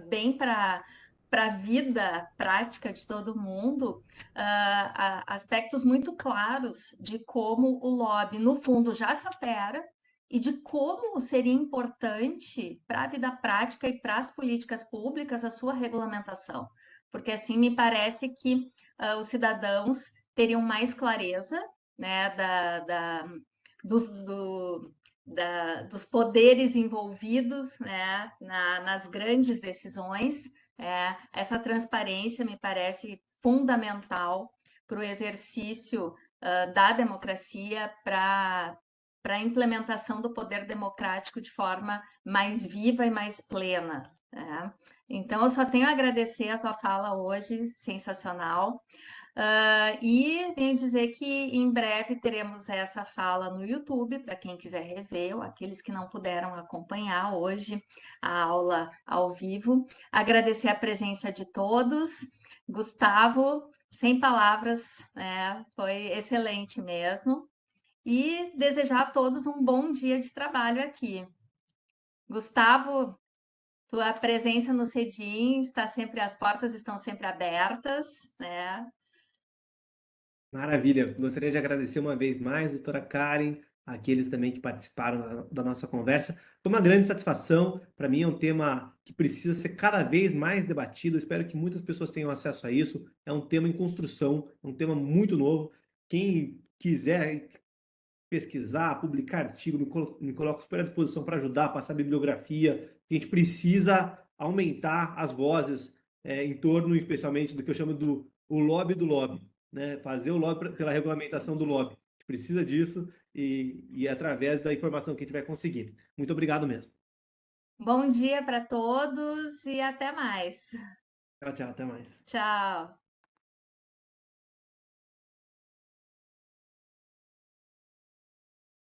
bem para a vida prática de todo mundo, aspectos muito claros de como o lobby, no fundo, já se opera e de como seria importante para a vida prática e para as políticas públicas a sua regulamentação. Porque assim me parece que os cidadãos teriam mais clareza, né, dos, do, dos poderes envolvidos, né, nas grandes decisões. Essa transparência me parece fundamental para o exercício da democracia, para a implementação do poder democrático de forma mais viva e mais plena. Né? Então, eu só tenho a agradecer a tua fala hoje, sensacional. E venho dizer que em breve teremos essa fala no YouTube, para quem quiser rever, ou aqueles que não puderam acompanhar hoje a aula ao vivo. Agradecer a presença de todos. Gustavo, sem palavras, né? Foi excelente mesmo. E desejar a todos um bom dia de trabalho aqui. Gustavo, tua presença no CEDIM está sempre, as portas estão sempre abertas, né? Maravilha. Gostaria de agradecer uma vez mais, doutora Karen, aqueles também que participaram da nossa conversa. Foi uma grande satisfação. Para mim é um tema que precisa ser cada vez mais debatido. Espero que muitas pessoas tenham acesso a isso. É um tema em construção, é um tema muito novo. Quem quiser pesquisar, publicar artigo, me coloco super à disposição para ajudar, passar bibliografia. A gente precisa aumentar as vozes em torno, especialmente, do que eu chamo o lobby do lobby, né? Fazer o lobby pela regulamentação do lobby. A gente precisa disso e através da informação que a gente vai conseguir. Muito obrigado mesmo. Bom dia para todos e até mais. Tchau, tchau, até mais. Tchau.